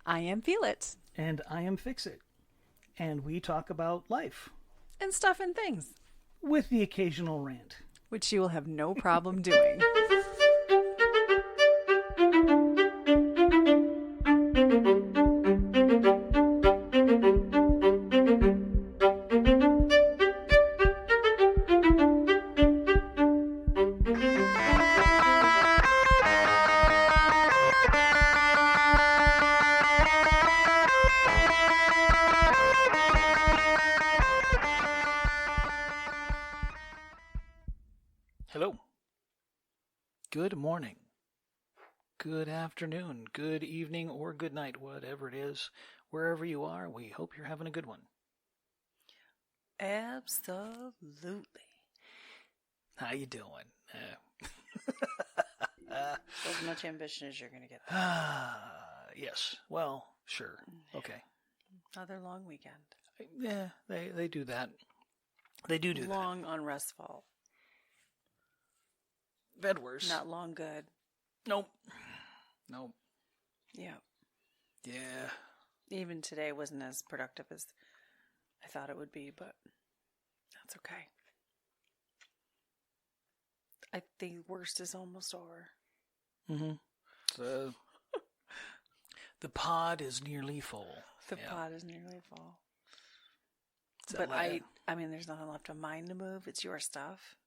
I am Feel It. And I am Fix It. And we talk about life. And stuff and things. With the occasional rant. Which you will have no problem doing. Hello. Good morning. Good afternoon. Good evening or good night, whatever it is. Wherever you are, we hope you're having a good one. Absolutely. How you doing? As much ambition as you're going to get. Yes. Well, sure. Okay. Another long weekend. Yeah, they do that. They do that. Long, unrestful. Bed worse. Not long good. Nope. Yeah. Yeah. Even today wasn't as productive as I thought it would be, but that's okay. I think worst is almost over. Mm-hmm. So, the pod is nearly full. The pod is nearly full. So But I mean, there's nothing left of mine to move. It's your stuff.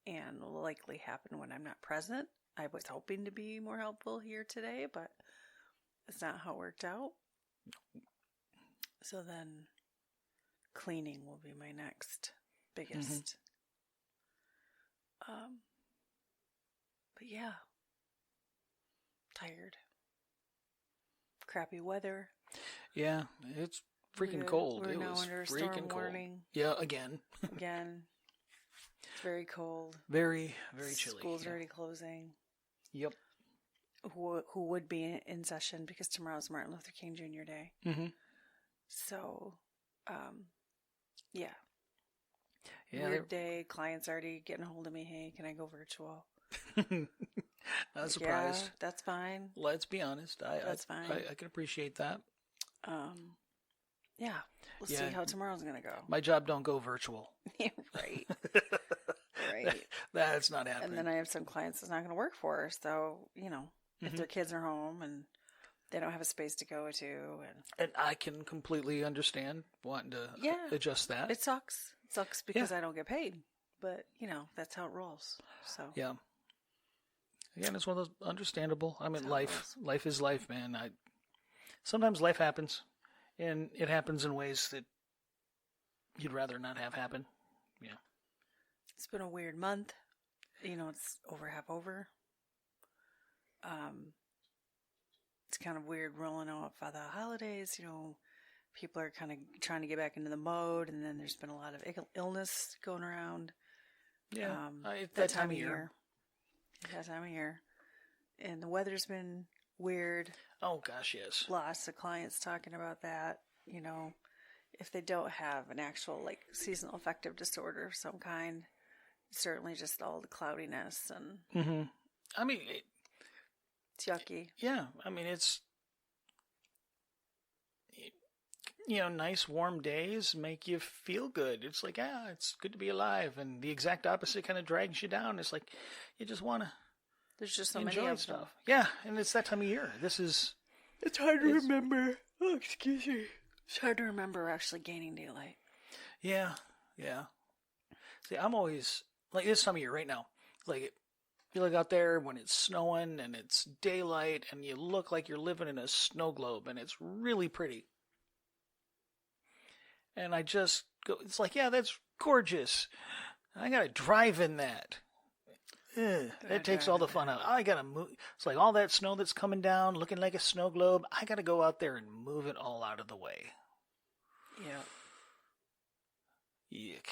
And will likely happen when I'm not present. I was hoping to be more helpful here today, but it's not how it worked out. So then cleaning will be my next biggest. But yeah. Tired. Crappy weather. Yeah, it's freaking cold. We're it now was under a freaking storm cold. warning. Yeah, again. It's very cold. Very, very chilly. School's already closing. Yep. Who would be in session because tomorrow's Martin Luther King Jr. Day. Mm-hmm. So, yeah. Yeah. Weird day. Clients already getting a hold of me. Hey, can I go virtual? Not surprised. Yeah, that's fine. Let's be honest. That's fine. I can appreciate that. Yeah. We'll see how tomorrow's going to go. My job don't go virtual. Right. Right. That's not happening. And then I have some clients that's not going to work for. So, if their kids are home and they don't have a space to go to. And I can completely understand wanting to adjust that. It sucks. It sucks because I don't get paid. But, that's how it rolls. So yeah. Again, it's one of those understandable. I mean, life is life, man. Sometimes life happens, and it happens in ways that you'd rather not have happen. Yeah. It's been a weird month. It's half over. It's kind of weird rolling out for the holidays. People are kind of trying to get back into the mode, and then there's been a lot of illness going around. Yeah, that time of year. That time of year. And the weather's been weird. Oh, gosh, yes. Lots of clients talking about that. If they don't have an actual, seasonal affective disorder of some kind, certainly just all the cloudiness and... Mm-hmm. I mean... It's yucky. Yeah, I mean, it's... nice warm days make you feel good. It's like, it's good to be alive. And the exact opposite kind of drags you down. It's like, you just want to There's just so enjoy many of stuff. them. Yeah, and it's that time of year. It's hard to remember. Oh, excuse me. It's hard to remember actually gaining daylight. Yeah. See, I'm always, this time of year right now, you look out there when it's snowing and it's daylight and you look like you're living in a snow globe and it's really pretty. And I just go, it's like, yeah, that's gorgeous. I got to drive in that. That takes all the fun out. I got to move. It's like all that snow that's coming down, looking like a snow globe. I got to go out there and move it all out of the way. Yeah. Yuck.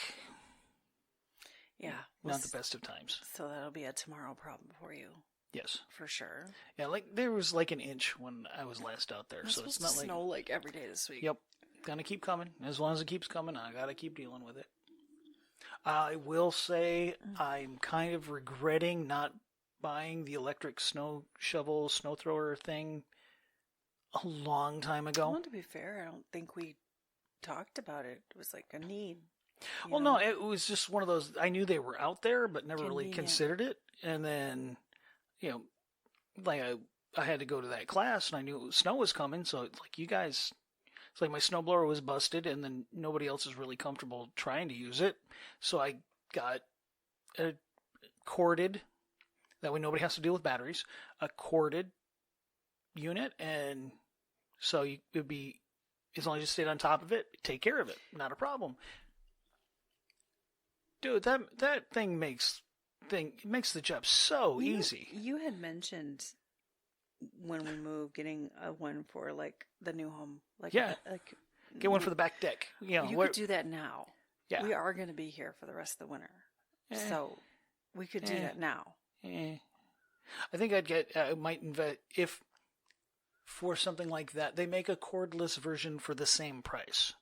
Yeah. Not the best of times. So that'll be a tomorrow problem for you. Yes. For sure. Yeah, there was an inch when I was last out there. So it's not like snow every day this week. Yep. Gonna keep coming. As long as it keeps coming, I gotta keep dealing with it. I will say I'm kind of regretting not buying the electric snow shovel, snow thrower thing a long time ago. Well, to be fair, I don't think we talked about it. It was like a need. Well, no, it was just one of those. I knew they were out there, but never really Convenient. considered it. And then, like I had to go to that class, and I knew snow was coming. So it's like you guys, it's like my snowblower was busted, and then nobody else is really comfortable trying to use it. So I got a corded. That way, nobody has to deal with batteries. A corded unit, and so it would be as long as you stayed on top of it, take care of it, not a problem. Dude, that thing makes the job so easy. You had mentioned when we moved getting a one for like the new home. Like get one for the back deck. You could do that now. Yeah. We are going to be here for the rest of the winter. So we could do that now. I think I might invest if for something like that. They make a cordless version for the same price.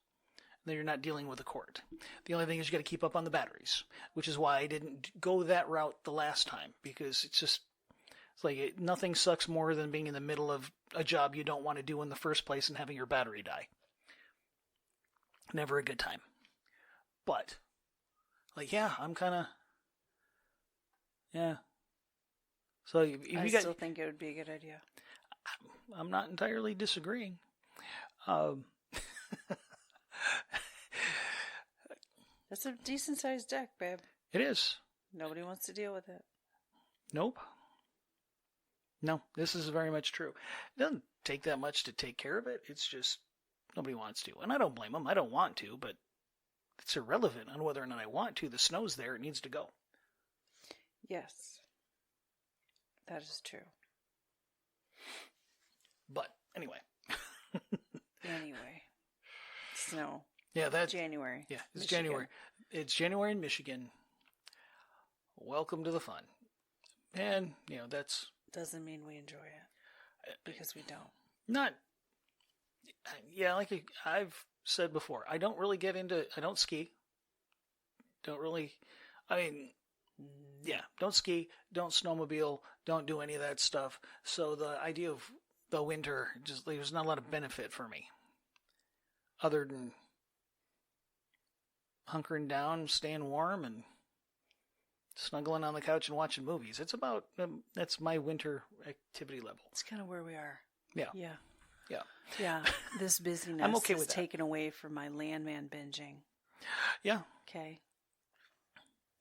Then you're not dealing with a cord. The only thing is you got to keep up on the batteries, which is why I didn't go that route the last time, because it's like nothing sucks more than being in the middle of a job you don't want to do in the first place and having your battery die. Never a good time. But I'm kind of So if I you still think it would be a good idea. I'm not entirely disagreeing. That's a decent sized deck, babe. It is. Nobody wants to deal with it. Nope. No, this is very much true. It doesn't take that much to take care of it. It's just nobody wants to. And I don't blame them. I don't want to, but it's irrelevant on whether or not I want to. The snow's there. It needs to go. Yes. That is true. But anyway. Snow. Yeah, that's January. Yeah, it's Michigan. January. It's January in Michigan. Welcome to the fun. And, that's... Doesn't mean we enjoy it. Because we don't. Not... Yeah, like I've said before, I don't really get into... I don't ski. Don't really... I mean... Yeah, don't ski, don't snowmobile, don't do any of that stuff. So the idea of the winter, just there's not a lot of benefit for me. Other than hunkering down, staying warm, and snuggling on the couch and watching movies. It's about, that's my winter activity level. It's kind of where we are. Yeah. Yeah. Yeah. Yeah. This busyness I'm okay is with that. taken away from my landman binging. Yeah. Okay.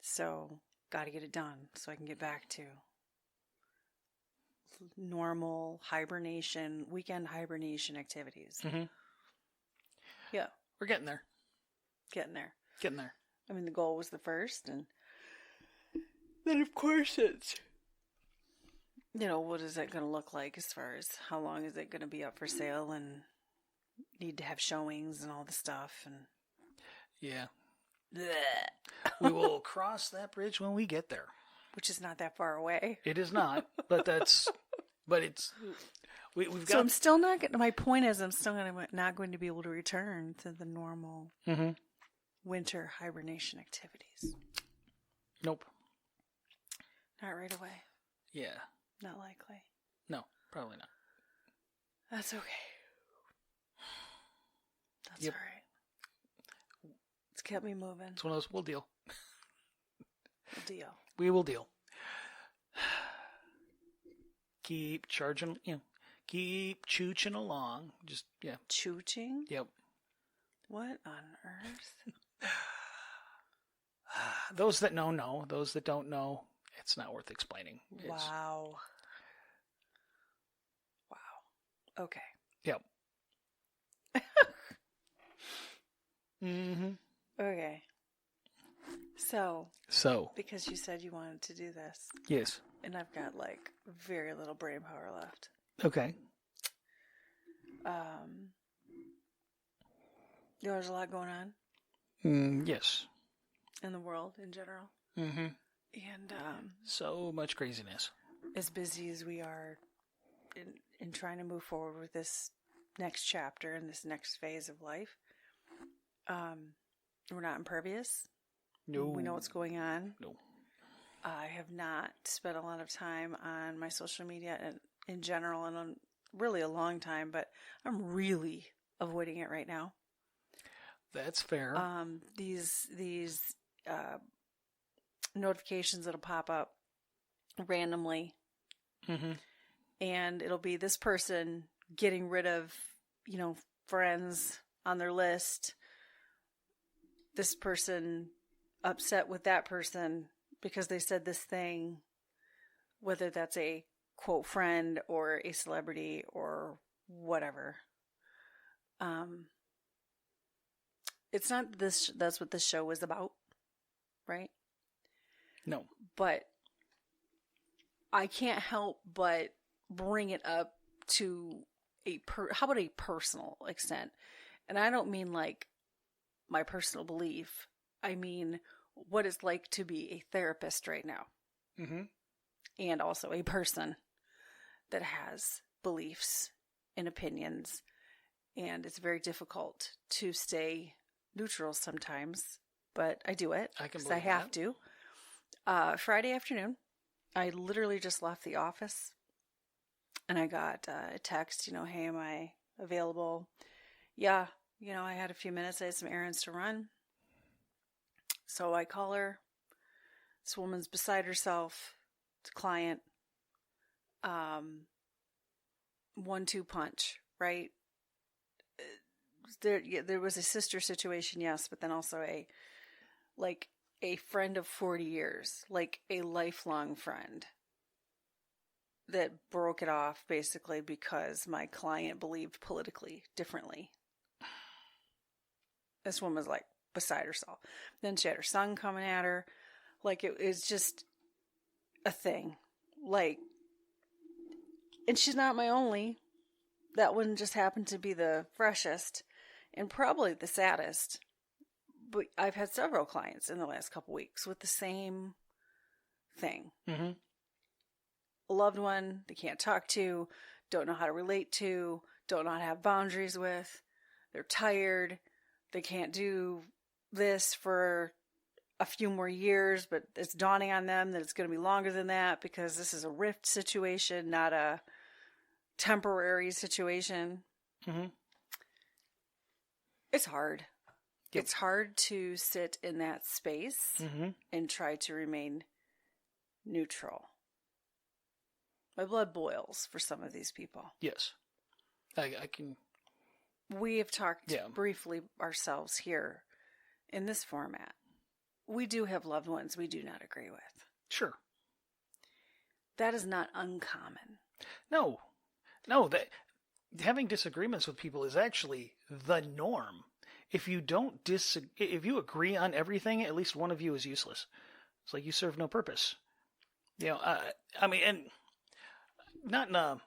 So, got to get it done so I can get back to normal weekend hibernation activities. Mm-hmm. Yeah. We're getting there. Getting there. Getting there. I mean, the goal was the first, and then of course it's, what is that going to look like as far as how long is it going to be up for sale and need to have showings and all the stuff and yeah. bleh. We will cross that bridge when we get there. Which is not that far away. It is not, but it's we've got. So I'm still not getting. My point is, I'm still not going to be able to return to the normal winter hibernation activities. Nope. Not right away. Yeah. Not likely. No, probably not. That's okay. That's Yep. all right. It's kept me moving. It's one of those. We'll deal. Deal. We will deal. Keep charging. Keep chooching along. Just Chooching? Yep. What on earth? Those that know. Those that don't know, it's not worth explaining. Wow. Okay. Yep. Mm-hmm. Okay. So, because you said you wanted to do this, yes. and I've got like very little brain power left. Okay. There's a lot going on. Yes. In the world in general. Mm-hmm. And so much craziness. As busy as we are in trying to move forward with this next chapter and this next phase of life, we're not impervious. No. We know what's going on. No. I have not spent a lot of time on my social media and in general and really a long time, but I'm really avoiding it right now. That's fair. These notifications that'll pop up randomly, and it'll be this person getting rid of, friends on their list. This person upset with that person because they said this thing, whether that's a quote friend or a celebrity or whatever. It's not this, that's what this show is about, right? No. But I can't help but bring it up to how about a personal extent? And I don't mean like my personal belief. I mean what it's like to be a therapist right now. And also a person that has beliefs and opinions. And it's very difficult to stay neutral sometimes, but I do it because I have to. Friday afternoon, I literally just left the office and I got a text, hey, am I available? Yeah, I had a few minutes. I had some errands to run. So I call her. This woman's beside herself. It's a client. 1-2 punch, right? There was a sister situation, yes, but then also a friend of 40 years, like a lifelong friend that broke it off basically because my client believed politically differently. This woman was like beside herself. Then she had her son coming at her. Like it was just a thing. And she's not my only. That one just happened to be the freshest and probably the saddest. But I've had several clients in the last couple weeks with the same thing. A loved one they can't talk to, don't know how to relate to, don't know how to have boundaries with. They're tired. They can't do this for a few more years, but it's dawning on them that it's going to be longer than that because this is a rift situation, not a temporary situation. It's hard. Yep. It's hard to sit in that space and try to remain neutral. My blood boils for some of these people. Yes. I can. We have talked briefly ourselves here in this format. We do have loved ones we do not agree with. Sure. That is not uncommon. No, that having disagreements with people is actually the norm. If you if you agree on everything, at least one of you is useless. It's like you serve no purpose. I mean, and not in a,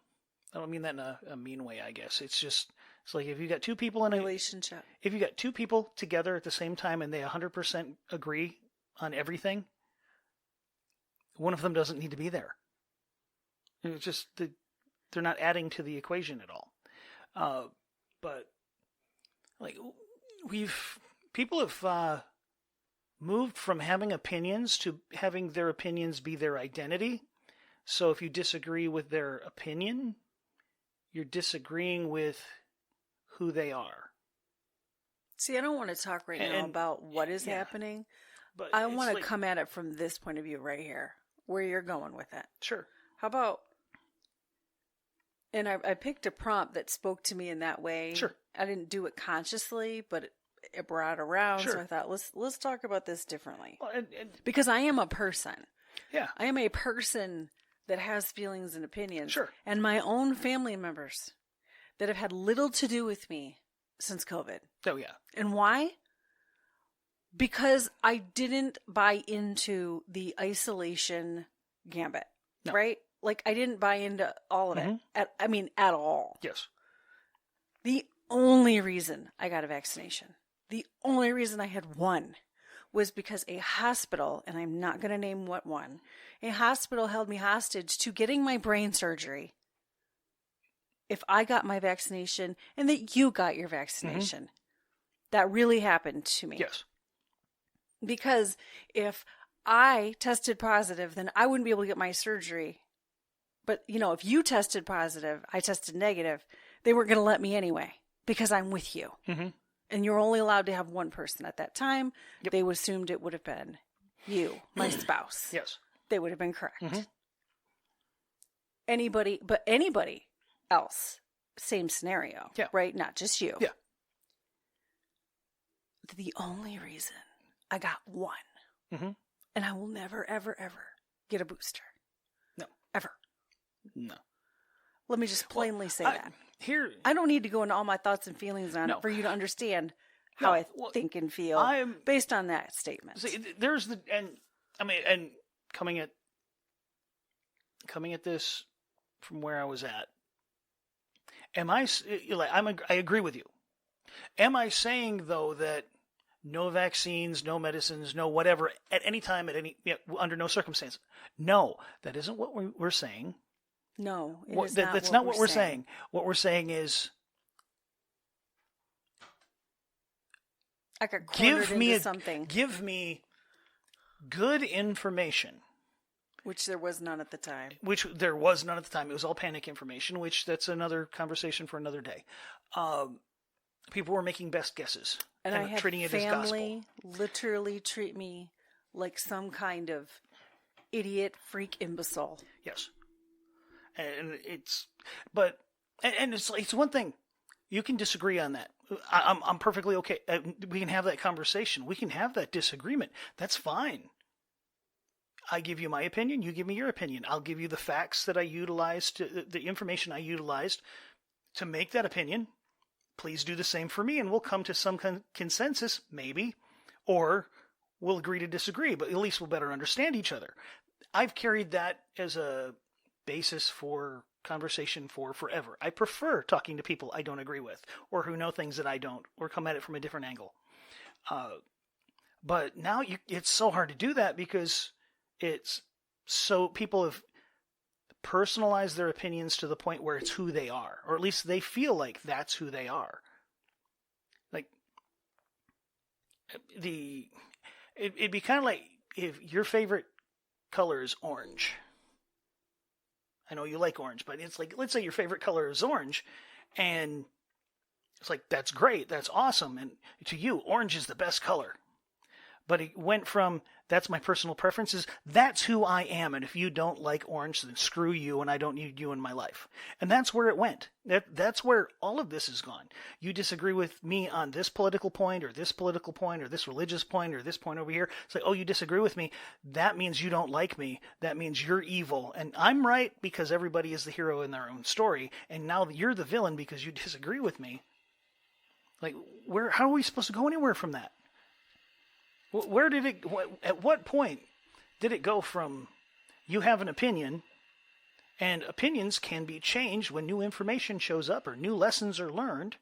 I don't mean that in a mean way, I guess. It's like if you got two people in a relationship. If you got two people together at the same time and they 100% agree on everything, one of them doesn't need to be there. It's just they're not adding to the equation at all. But like people have moved from having opinions to having their opinions be their identity. So if you disagree with their opinion, you're disagreeing with who they are. See, I don't want to talk right now about what is happening, but I want to come at it from this point of view right here, where you're going with it. Sure. How about, and I picked a prompt that spoke to me in that way. Sure. I didn't do it consciously, but it brought it around. Sure. So I thought, let's talk about this differently. Well, because I am a person. Yeah. I am a person that has feelings and opinions. Sure. And my own family members that have had little to do with me since COVID. Oh, yeah. And why? Because I didn't buy into the isolation gambit, right? Like, I didn't buy into all of it. At all. Yes. The only reason I got a vaccination, the only reason I had one, was because a hospital, and I'm not going to name what one, a hospital held me hostage to getting my brain surgery if I got my vaccination and that you got your vaccination. That really happened to me. Yes. Because if I tested positive, then I wouldn't be able to get my surgery But, if you tested positive, I tested negative, they weren't going to let me anyway because I'm with you. Mm-hmm. And you're only allowed to have one person at that time. Yep. They assumed it would have been you, my spouse. Yes. They would have been correct. Mm-hmm. Anybody else, same scenario, Yeah. right? Not just you. Yeah. The only reason I got one, Mm-hmm. and I will never, ever, ever get a booster. No. Ever. No. Let me just plainly say that. Here, I don't need to go into all my thoughts and feelings on No. it for you to understand how I think and feel based on that statement. See, and coming at this from where I was at, I agree with you. Am I saying though that no vaccines, no medicines, no whatever at any time, under no circumstance? No, that isn't what we're saying. No, that's not what we're saying. What we're saying is, I got cornered into something. Give me good information. Which there was none at the time. It was all panic information, which that's another conversation for another day. People were making best guesses and I had treating it as gospel. Family literally treat me like some kind of idiot, freak, imbecile. Yes. And it's one thing. You can disagree on that. I'm perfectly okay. We can have that conversation. We can have that disagreement. That's fine. I give you my opinion. You give me your opinion. I'll give you the facts that I utilized, the information I utilized to make that opinion. Please do the same for me, and we'll come to some consensus, maybe, or we'll agree to disagree, but at least we'll better understand each other. I've carried that as a basis for conversation for forever. I prefer talking to people I don't agree with, or who know things that I don't, or come at it from a different angle. But now it's so hard to do that because people have personalized their opinions to the point where it's who they are, or at least they feel like that's who they are. Like it'd be kind of like if your favorite color is orange. I know you like orange, but it's like, let's say your favorite color is orange, and it's like, that's great, that's awesome, and to you, orange is the best color. But it went from, that's my personal preferences, that's who I am, and if you don't like orange, then screw you, and I don't need you in my life. And that's where it went. That's where all of this has gone. You disagree with me on this political point, or this political point, or this religious point, or this point over here. It's like, oh, you disagree with me. That means you don't like me. That means you're evil. And I'm right because everybody is the hero in their own story, and now you're the villain because you disagree with me. Like, how are we supposed to go anywhere from that? At what point did it go from you have an opinion, and opinions can be changed when new information shows up or new lessons are learned,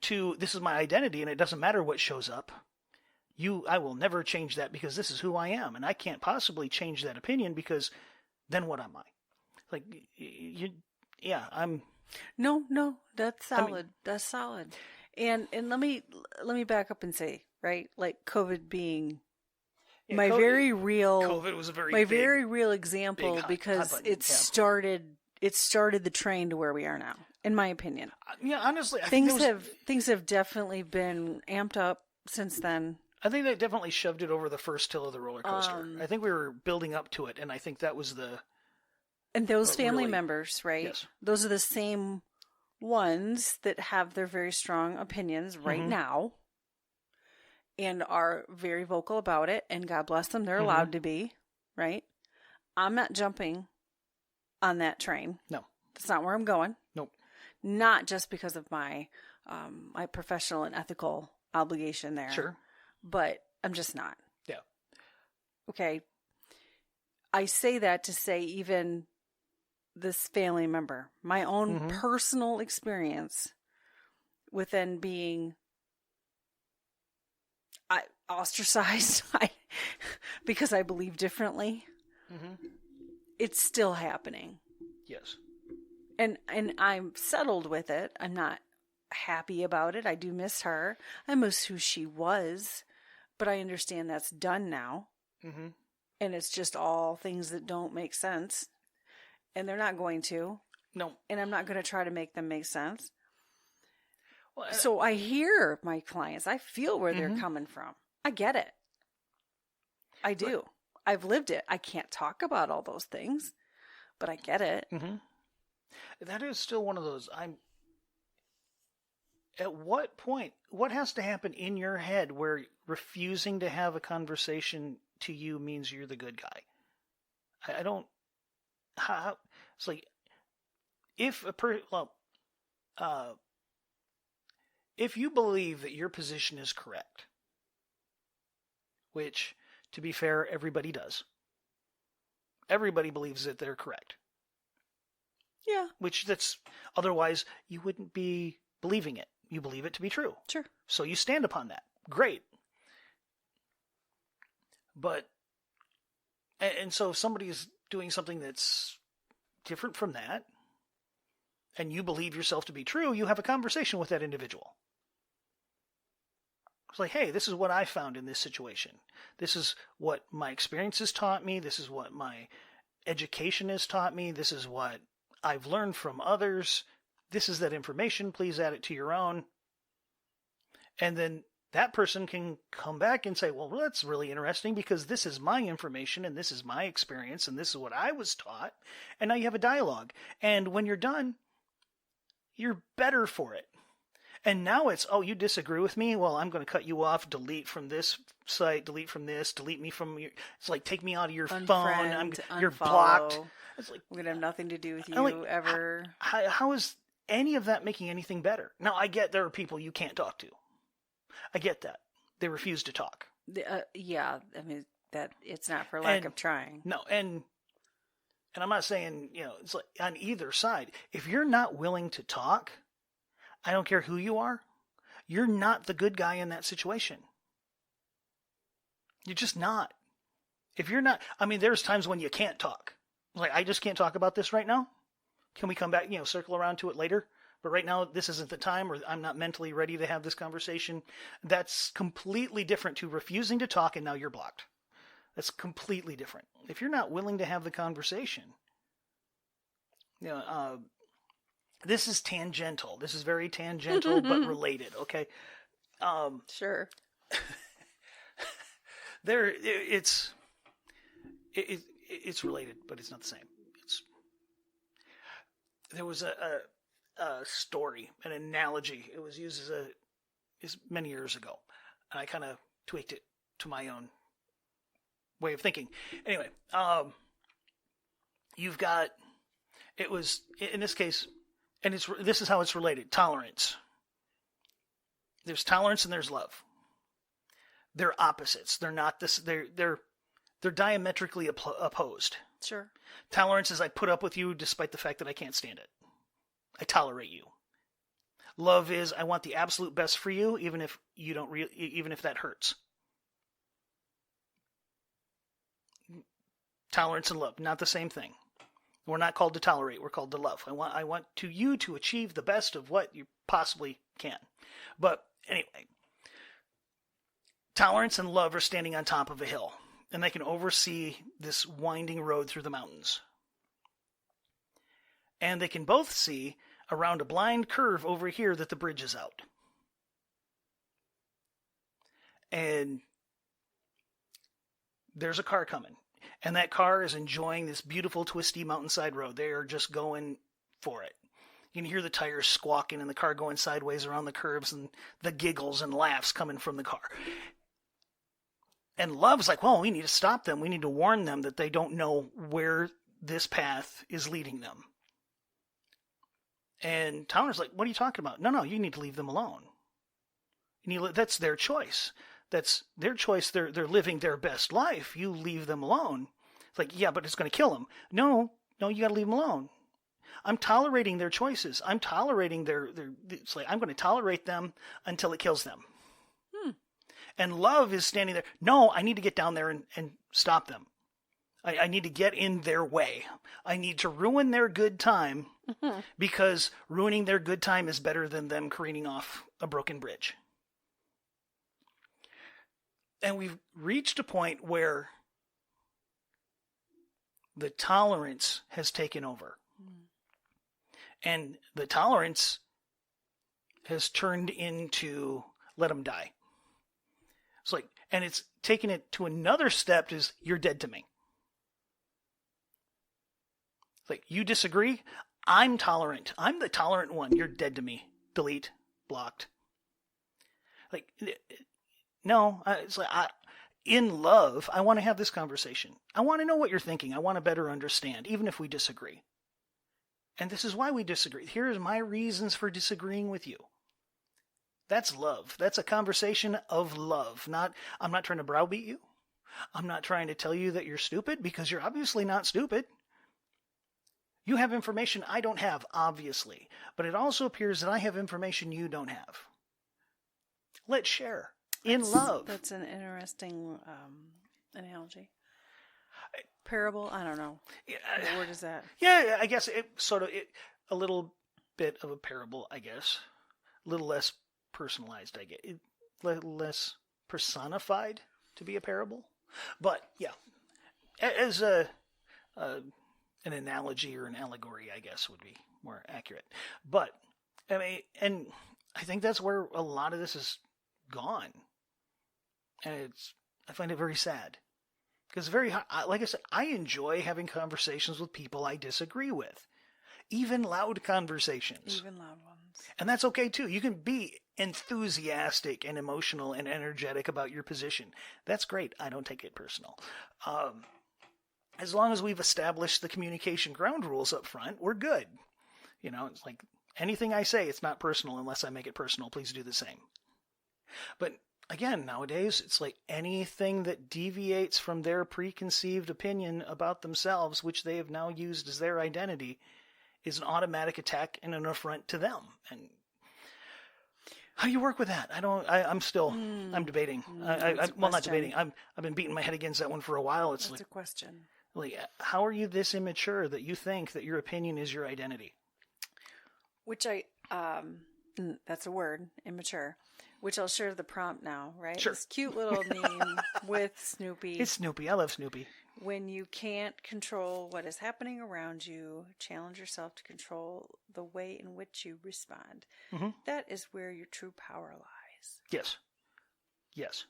to this is my identity and it doesn't matter what shows up. I will never change that because this is who I am, and I can't possibly change that opinion because then what am I? Like, I'm... No, that's solid. That's solid. And let me back up and say, right, like COVID being very real. COVID was a very real example because it started the train to where we are now, in my opinion. Yeah, honestly, things have definitely been amped up since then. I think that definitely shoved it over the first hill of the roller coaster. I think we were building up to it, and I think that was and those family members, right? Yes. Those are the same ones that have their very strong opinions right now and are very vocal about it, and God bless them, they're allowed to be, right? I'm not jumping on that train. No. That's not where I'm going. Nope. Not just because of my my professional and ethical obligation there. Sure. But I'm just not. Yeah. Okay. I say that to say even this family member, my own personal experience within being ostracized because I believe differently. It's still happening. Yes. And I'm settled with it. I'm not happy about it. I do miss her. I miss who she was, but I understand that's done now. And it's just all things that don't make sense. And they're not going to. No. And I'm not going to try to make them make sense. Well, So I hear my clients. I feel where they're coming from. I get it. I do. I've lived it. I can't talk about all those things, but I get it. Mm-hmm. That is still one of those. At what point, what has to happen in your head where refusing to have a conversation to you means you're the good guy? I don't. How, it's like if if you believe that your position is correct, which, to be fair, everybody does. Everybody believes that they're correct. Yeah. Which otherwise you wouldn't be believing it. You believe it to be true. Sure. So you stand upon that. Great. But, and so if somebody's doing something that's different from that, and you believe yourself to be true, you have a conversation with that individual. It's like, hey, this is what I found in this situation. This is what my experience has taught me. This is what my education has taught me. This is what I've learned from others. This is that information. Please add it to your own. And then that person can come back and say, well, that's really interesting because this is my information and this is my experience and this is what I was taught. And now you have a dialogue. And when you're done, you're better for it. And now it's, oh, you disagree with me? Well, I'm going to cut you off, delete from this site, delete from this, delete me from your... It's like, take me out of your phone. You're blocked. It's like, we're going to have nothing to do with you ever. How is any of that making anything better? Now, I get there are people you can't talk to. I get that. They refuse to talk. Yeah, I mean, that it's not for lack of trying. No, and I'm not saying, it's like on either side. If you're not willing to talk, I don't care who you are, you're not the good guy in that situation. You're just not. If you're not, I mean, there's times when you can't talk. Like, I just can't talk about this right now. Can we come back, circle around to it later? But right now, this isn't the time, or I'm not mentally ready to have this conversation. That's completely different to refusing to talk and now you're blocked. That's completely different. If you're not willing to have the conversation, this is tangential. This is very tangential, but related. Okay. Sure. It's related, but it's not the same. There was a story, an analogy. It was used as many years ago, and I kind of tweaked it to my own way of thinking. Anyway, you've got, it was in this case, and this is how it's related. Tolerance. There's tolerance and there's love. They're opposites. They're not this. They're diametrically opposed. Sure. Tolerance is I put up with you despite the fact that I can't stand it. I tolerate you. Love is I want the absolute best for you, even if you don't even if that hurts. Tolerance and love, not the same thing. We're not called to tolerate. We're called to love. I want you to achieve the best of what you possibly can. But anyway, tolerance and love are standing on top of a hill, and they can oversee this winding road through the mountains. And they can both see around a blind curve over here that the bridge is out. And there's a car coming. And that car is enjoying this beautiful, twisty mountainside road. They are just going for it. You can hear the tires squawking and the car going sideways around the curves and the giggles and laughs coming from the car. And Love's like, well, we need to stop them. We need to warn them that they don't know where this path is leading them. And Towner's like, what are you talking about? No, you need to leave them alone. That's their choice. That's their choice. They're living their best life. You leave them alone. It's like, yeah, but it's going to kill them. No, you got to leave them alone. I'm tolerating their choices. I'm tolerating it's like, I'm going to tolerate them until it kills them. And Love is standing there. No, I need to get down there and stop them. I need to get in their way. I need to ruin their good time because ruining their good time is better than them careening off a broken bridge. And we've reached a point where the tolerance has taken over. And the tolerance has turned into let them die. It's like, and it's taken it to another step is you're dead to me. It's like, you disagree? I'm tolerant. I'm the tolerant one. You're dead to me. Delete. Blocked. Like, no, it's like, in love, I want to have this conversation. I want to know what you're thinking. I want to better understand, even if we disagree. And this is why we disagree. Here's my reasons for disagreeing with you. That's love. That's a conversation of love. I'm not trying to browbeat you. I'm not trying to tell you that you're stupid, because you're obviously not stupid. You have information I don't have, obviously. But it also appears that I have information you don't have. Let's share. In love. That's an interesting analogy. Parable? I don't know. What word is that? Yeah, I guess a little bit of a parable, I guess. A little less personalized, I guess. A little less personified to be a parable. But, yeah. As an analogy or an allegory, I guess, would be more accurate. But, I mean, and I think that's where a lot of this is gone. And I find it very sad. Because like I said, I enjoy having conversations with people I disagree with. Even loud conversations. Even loud ones. And that's okay too. You can be enthusiastic and emotional and energetic about your position. That's great. I don't take it personal. As long as we've established the communication ground rules up front, we're good. You know, it's like anything I say, it's not personal unless I make it personal. Please do the same. But again, nowadays, it's like anything that deviates from their preconceived opinion about themselves, which they have now used as their identity, is an automatic attack and an affront to them. And how do you work with that? I'm debating. Not debating. I've been beating my head against that one for a while. That's a question. Like, how are you this immature that you think that your opinion is your identity? Which that's a word, immature. Which I'll share the prompt now, right? Sure. This cute little meme with Snoopy. It's Snoopy. I love Snoopy. When you can't control what is happening around you, challenge yourself to control the way in which you respond. Mm-hmm. That is where your true power lies. Yes. Yes.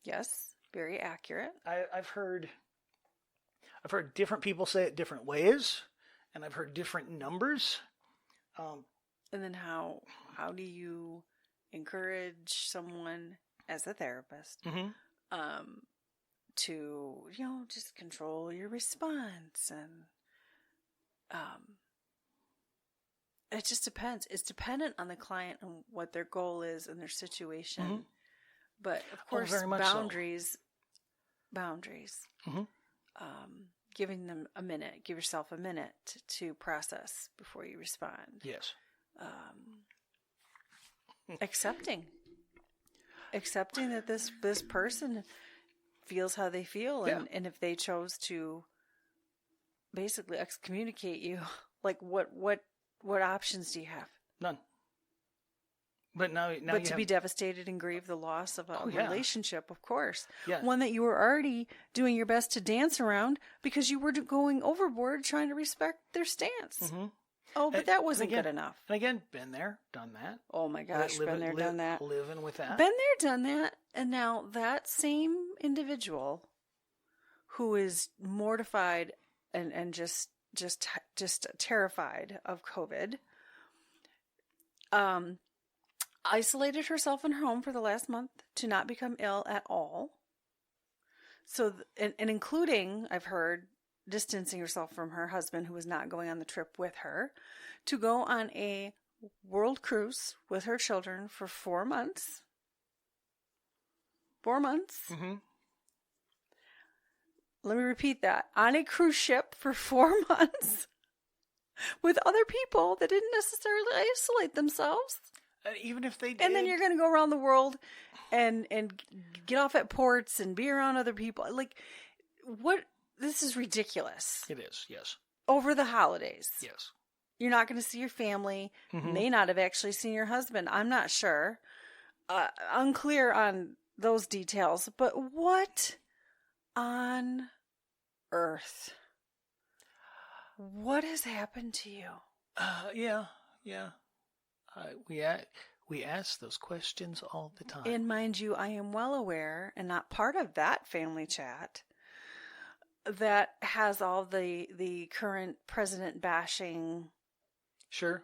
Yes. Very accurate. I've heard different people say it different ways, and I've heard different numbers. And then how do you encourage someone as a therapist to just control your response? And it just depends. It's dependent on the client and what their goal is and their situation. Mm-hmm. But of course, very much boundaries. Mm-hmm. Giving them a minute. Give yourself a minute to process before you respond. Yes. Accepting that this person feels how they feel, and if they chose to basically excommunicate you, like what options do you have? None. But now be devastated and grieve the loss of a relationship, of course. Yeah. One that you were already doing your best to dance around because you were going overboard trying to respect their stance. Mm-hmm. Oh, but that wasn't good enough. And again, been there, done that. Oh my gosh, been there, done that. Living with that. Been there, done that. And now that same individual who is mortified and just terrified of COVID, isolated herself in her home for the last month to not become ill at all. So, and including, I've heard, distancing herself from her husband, who was not going on the trip with her, to go on a world cruise with her children for 4 months. 4 months. Mm-hmm. Let me repeat that. On a cruise ship for 4 months with other people that didn't necessarily isolate themselves. Even if they did. And then you're going to go around the world and get off at ports and be around other people. Like, what? This is ridiculous. It is, yes. Over the holidays. Yes. You're not going to see your family. Mm-hmm. May not have actually seen your husband. I'm not sure. Unclear on those details. But what on earth What has happened to you? Yeah. We ask those questions all the time. And mind you, I am well aware and not part of that family chat that has all the current president bashing Sure.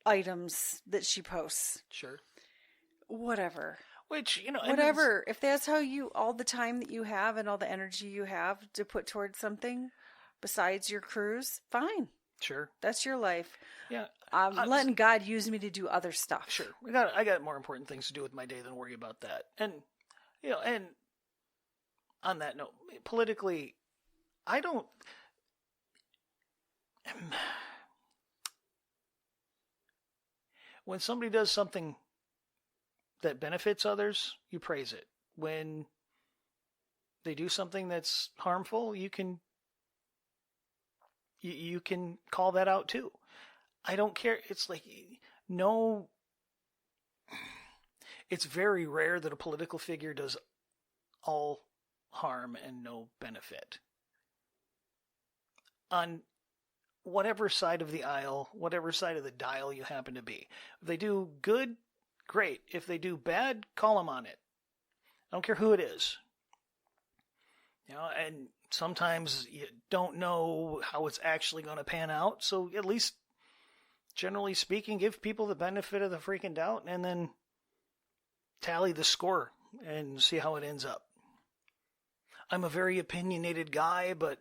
items that she posts. Sure. Whatever. Which, Whatever. If that's how all the time that you have and all the energy you have to put towards something besides your cruise, fine. Sure. That's your life. Yeah. I'm letting God use me to do other stuff. Sure. I got more important things to do with my day than worry about that. And, and on that note, politically, I don't. When somebody does something that benefits others, you praise it. When they do something that's harmful, you can call that out too. I don't care. It's like it's very rare that a political figure does all harm and no benefit. On whatever side of the aisle, whatever side of the dial you happen to be. If they do good, great. If they do bad, call them on it. I don't care who it is. And sometimes you don't know how it's actually going to pan out. So at least, generally speaking, give people the benefit of the freaking doubt and then tally the score and see how it ends up. I'm a very opinionated guy, but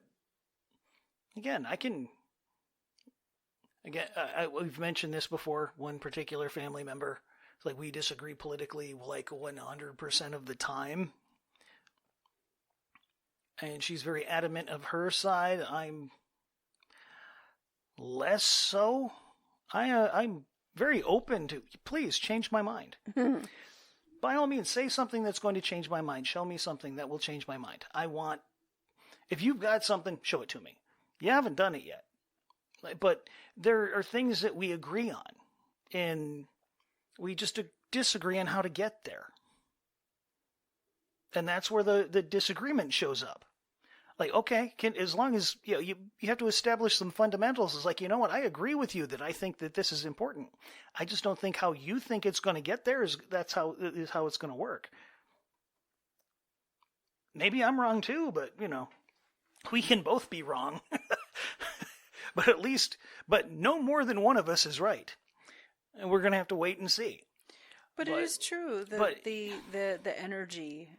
again, we've mentioned this before. One particular family member, it's like we disagree politically like 100% of the time. And she's very adamant of her side. I'm less so. I'm very open to, please change my mind. By all means, say something that's going to change my mind. Show me something that will change my mind. If you've got something, show it to me. You haven't done it yet. But there are things that we agree on. And we just disagree on how to get there. And that's where the disagreement shows up. Like, okay, as long as you have to establish some fundamentals. It's like, you know what, I agree with you that I think that this is important. I just don't think how you think it's going to get there is how it's going to work. Maybe I'm wrong too, but we can both be wrong. But no more than one of us is right. And we're going to have to wait and see. But it is true that the energy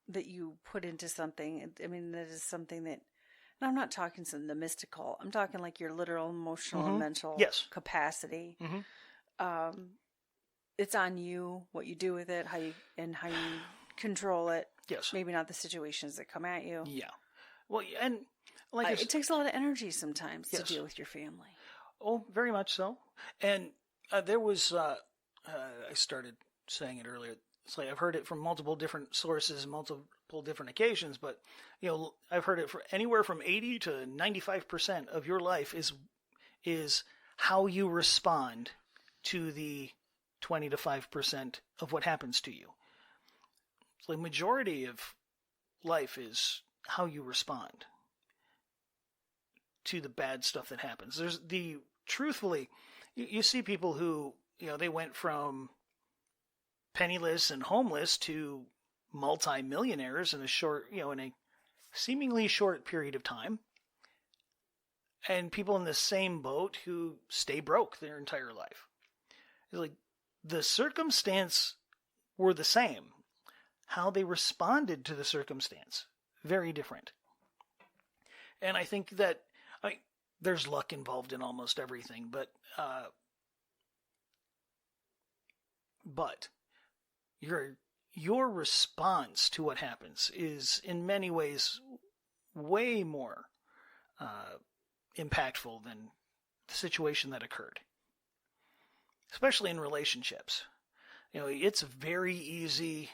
that you put into something, I mean, that is something that, and I'm not talking the mystical, I'm talking like your literal emotional and mental capacity. Mm-hmm. It's on you, what you do with it, how you control it. Yes. Maybe not the situations that come at you. Yeah. Well, and it takes a lot of energy sometimes to deal with your family. Oh, very much so. And there was, I started saying it earlier, it's like I've heard it from multiple different sources, multiple different occasions, but I've heard it for anywhere from 80 to 95% of your life is how you respond to the 20 to 5% of what happens to you. So the majority of life is how you respond to the bad stuff that happens. Truthfully, you see people who, they went from penniless and homeless to multi-millionaires in in a seemingly short period of time. And people in the same boat who stay broke their entire life. It's like the circumstance were the same. How they responded to the circumstance, very different. And I think that there's luck involved in almost everything, but your response to what happens is in many ways way more impactful than the situation that occurred, especially in relationships. It's very easy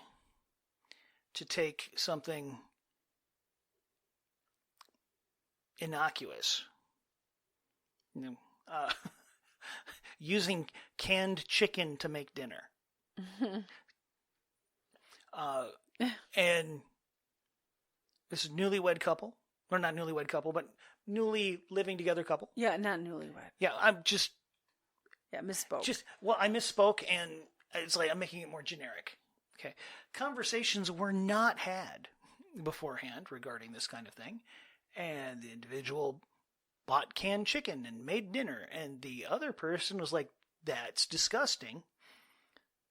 to take something innocuous, using canned chicken to make dinner. And this newlywed couple, or not newlywed couple, but newly living together couple. Yeah, not newlywed. Yeah, I'm just Yeah, misspoke. I misspoke, and it's like I'm making it more generic. Okay. Conversations were not had beforehand regarding this kind of thing, and the individual bought canned chicken and made dinner, and the other person was like, that's disgusting,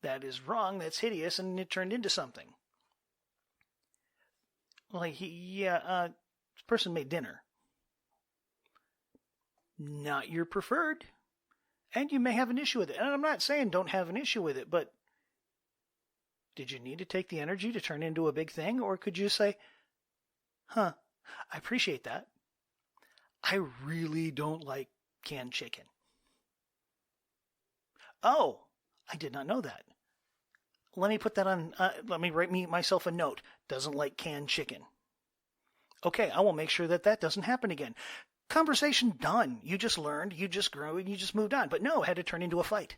that is wrong, that's hideous, and it turned into something. Like, this person made dinner. Not your preferred. And you may have an issue with it. And I'm not saying don't have an issue with it, but did you need to take the energy to turn into a big thing? Or could you say, I appreciate that. I really don't like canned chicken. Oh, I did not know that. Let me put that on, let me write myself a note. Doesn't like canned chicken. Okay, I will make sure that doesn't happen again. Conversation done. You just learned, you just grew, and you just moved on. But no, it had to turn into a fight.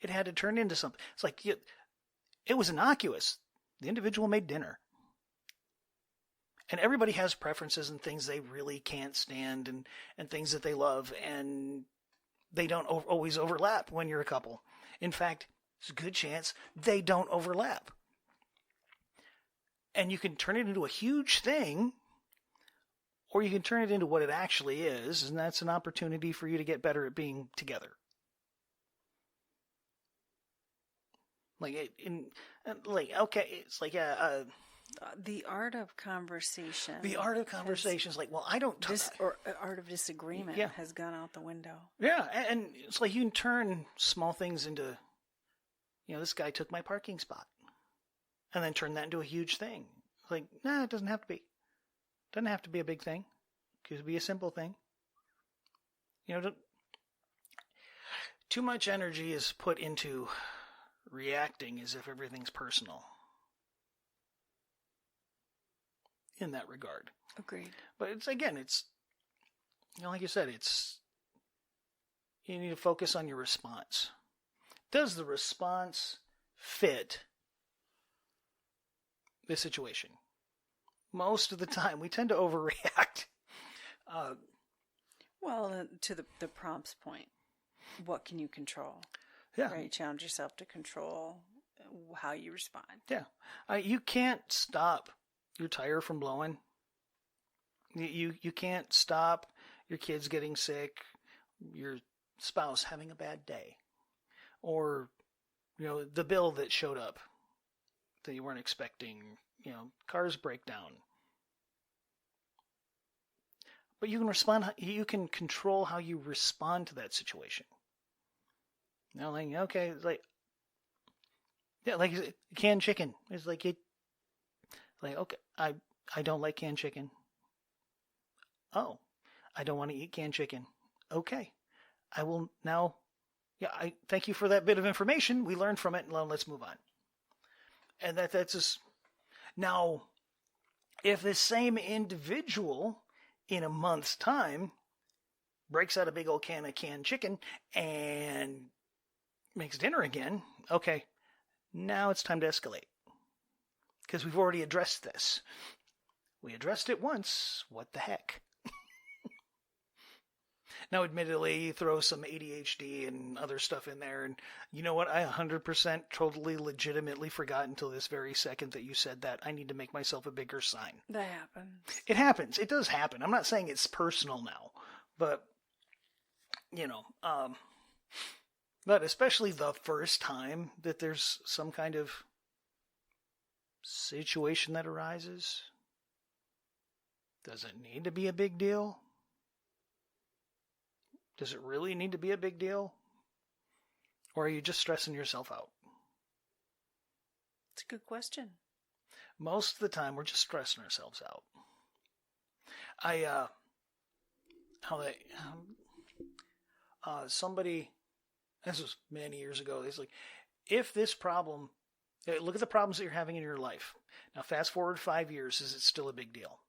It had to turn into something. It's like, it was innocuous. The individual made dinner. And everybody has preferences and things they really can't stand and things that they love. And they don't always overlap when you're a couple. In fact, there's a good chance they don't overlap. And you can turn it into a huge thing, or you can turn it into what it actually is, and that's an opportunity for you to get better at being together. The art of conversation. The art of conversation is like, well, I don't... art of disagreement has gone out the window. Yeah, and it's like you can turn small things into, this guy took my parking spot. And then turn that into a huge thing. Like, it doesn't have to be. Doesn't have to be a big thing. It could be a simple thing. Too much energy is put into reacting as if everything's personal. In that regard. Agreed. But it's like you said, you need to focus on your response. Does the response fit the situation? Most of the time, we tend to overreact. To the prompts point, what can you control? Yeah. Right? Challenge yourself to control how you respond. Yeah. You can't stop your tire from blowing. You can't stop your kids getting sick, your spouse having a bad day, or the bill that showed up that you weren't expecting, cars break down. But you can respond, you can control how you respond to that situation. Canned chicken. It's okay, I don't like canned chicken. Oh, I don't want to eat canned chicken. Okay. I will now, I thank you for that bit of information. We learned from it, and let's move on. And that's just... Now, if this same individual in a month's time breaks out a big old can of canned chicken and makes dinner again, okay, now it's time to escalate. Because we've already addressed this. We addressed it once. What the heck? Now, admittedly, you throw some ADHD and other stuff in there, and you know what? I 100% totally legitimately forgot until this very second that you said that. I need to make myself a bigger sign. That happens. It happens. It does happen. I'm not saying it's personal now, but, but especially the first time that there's some kind of situation that arises, does it need to be a big deal? Does it really need to be a big deal? Or are you just stressing yourself out? It's a good question. Most of the time, we're just stressing ourselves out. Somebody, this was many years ago, it's like, if this problem, look at the problems that you're having in your life. Now, fast forward 5 years, is it still a big deal?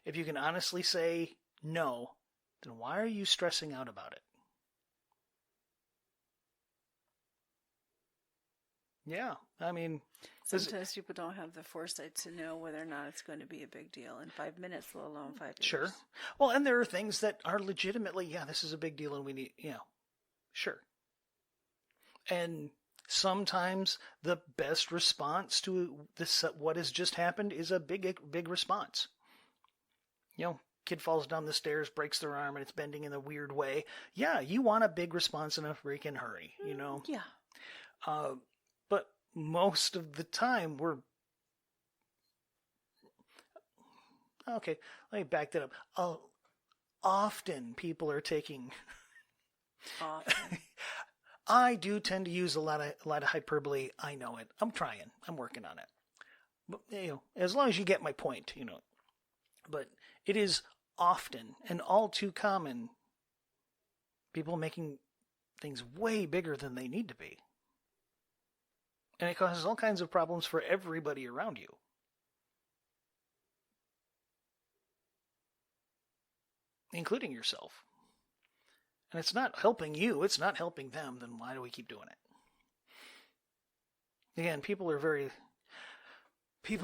If you can honestly say no, then why are you stressing out about it? Yeah. I mean, Sometimes people don't have the foresight to know whether or not it's going to be a big deal in 5 minutes, let alone 5 years. Sure. Well, and there are things that are legitimately, yeah, this is a big deal and we need, sure. And sometimes the best response to this, what has just happened, is a big response. Kid falls down the stairs, breaks their arm, and it's bending in a weird way. Yeah, you want a big response in a freaking hurry, Yeah. But most of the time, okay, let me back that up. Often people are taking. Often. I do tend to use a lot of hyperbole. I know it. I'm trying. I'm working on it. But as long as you get my point, But it is often and all too common people making things way bigger than they need to be. And it causes all kinds of problems for everybody around you. Including yourself. And it's not helping you, it's not helping them, then why do we keep doing it? Again, people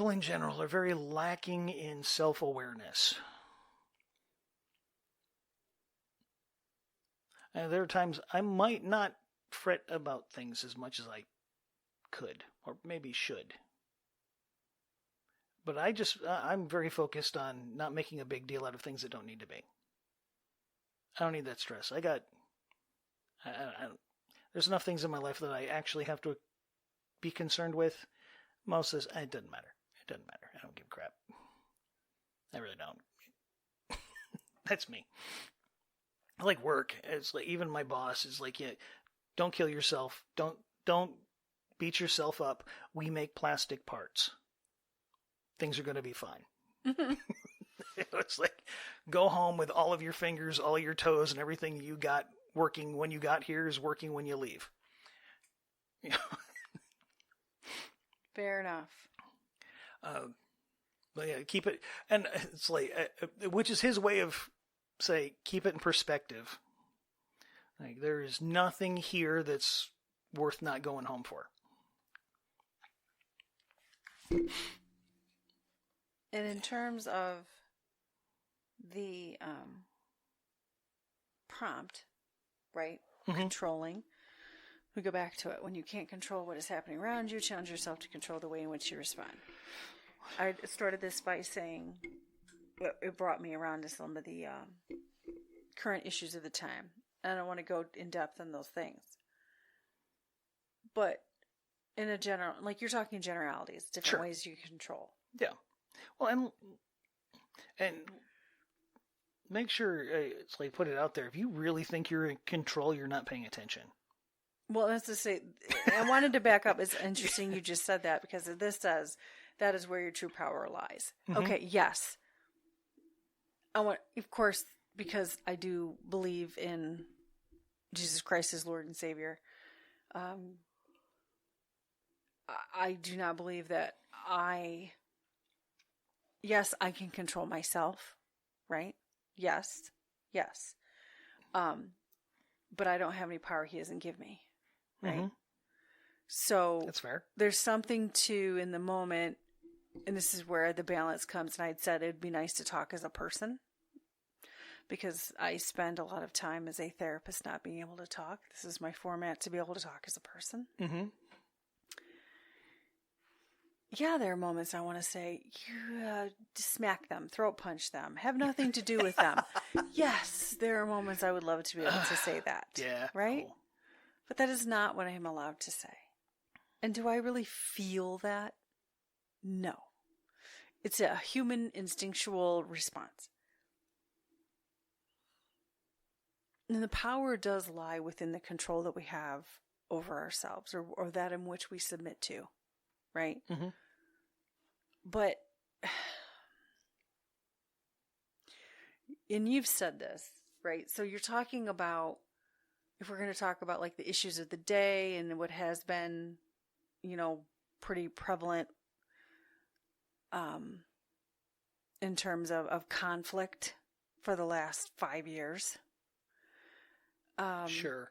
in general are very lacking in self-awareness. And there are times I might not fret about things as much as I could, or maybe should. But I'm very focused on not making a big deal out of things that don't need to be. I don't need that stress. There's enough things in my life that I actually have to be concerned with. Most of this, it doesn't matter. It doesn't matter. I don't give a crap. I really don't. That's me. I like work. It's like, even my boss is like, yeah, don't kill yourself. Don't beat yourself up. We make plastic parts. Things are going to be fine. It's like, go home with all of your fingers, all your toes, and everything you got working when you got here is working when you leave. Fair enough. But yeah, keep it, and it's like, which is his way of say, keep it in perspective. Like, there is nothing here that's worth not going home for. And in terms of the prompt, right? Mm-hmm. Controlling. We go back to it. When you can't control what is happening around you, challenge yourself to control the way in which you respond. I started this by saying it brought me around to some of the current issues of the time. I don't want to go in depth on those things. But in a general, like you're talking generalities, different ways you control. Yeah. Well, and make sure, it's like, put it out there. If you really think you're in control, you're not paying attention. Well, that's to say, I wanted to back up. It's interesting you just said that, because this says that is where your true power lies. Mm-hmm. Okay, yes. Of course, because I do believe in Jesus Christ as Lord and Savior, I do not believe that yes, I can control myself, right? Yes. But I don't have any power He doesn't give me, right? Mm-hmm. So that's fair. There's something to, in the moment, and this is where the balance comes, and I'd said it'd be nice to talk as a person, because I spend a lot of time as a therapist not being able to talk. This is my format, to be able to talk as a person. Mm-hmm. Yeah, there are moments I want to say, smack them, throat punch them, have nothing to do with them. Yes, there are moments I would love to be able to say that. Yeah. Right? Cool. But that is not what I am allowed to say. And do I really feel that? No. It's a human instinctual response. And the power does lie within the control that we have over ourselves, or that in which we submit to. Right? Mm-hmm. But, and you've said this, right? So you're talking about, if we're going to talk about like the issues of the day and what has been, pretty prevalent in terms of conflict for the last 5 years. Sure.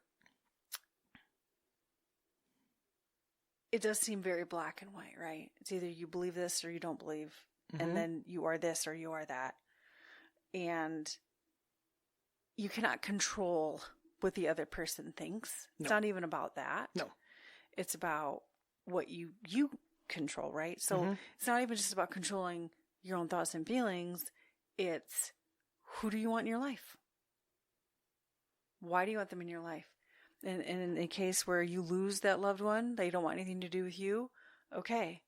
it does seem very black and white, right? It's either you believe this or you don't believe, Mm-hmm. and then you are this or you are that. And you cannot control what the other person thinks. It's No. not even about that. No. It's about what you control, right? So Mm-hmm. it's not even just about controlling your own thoughts and feelings. It's who do you want in your life? Why do you want them in your life? And in a case where you lose that loved one, they don't want anything to do with you, okay.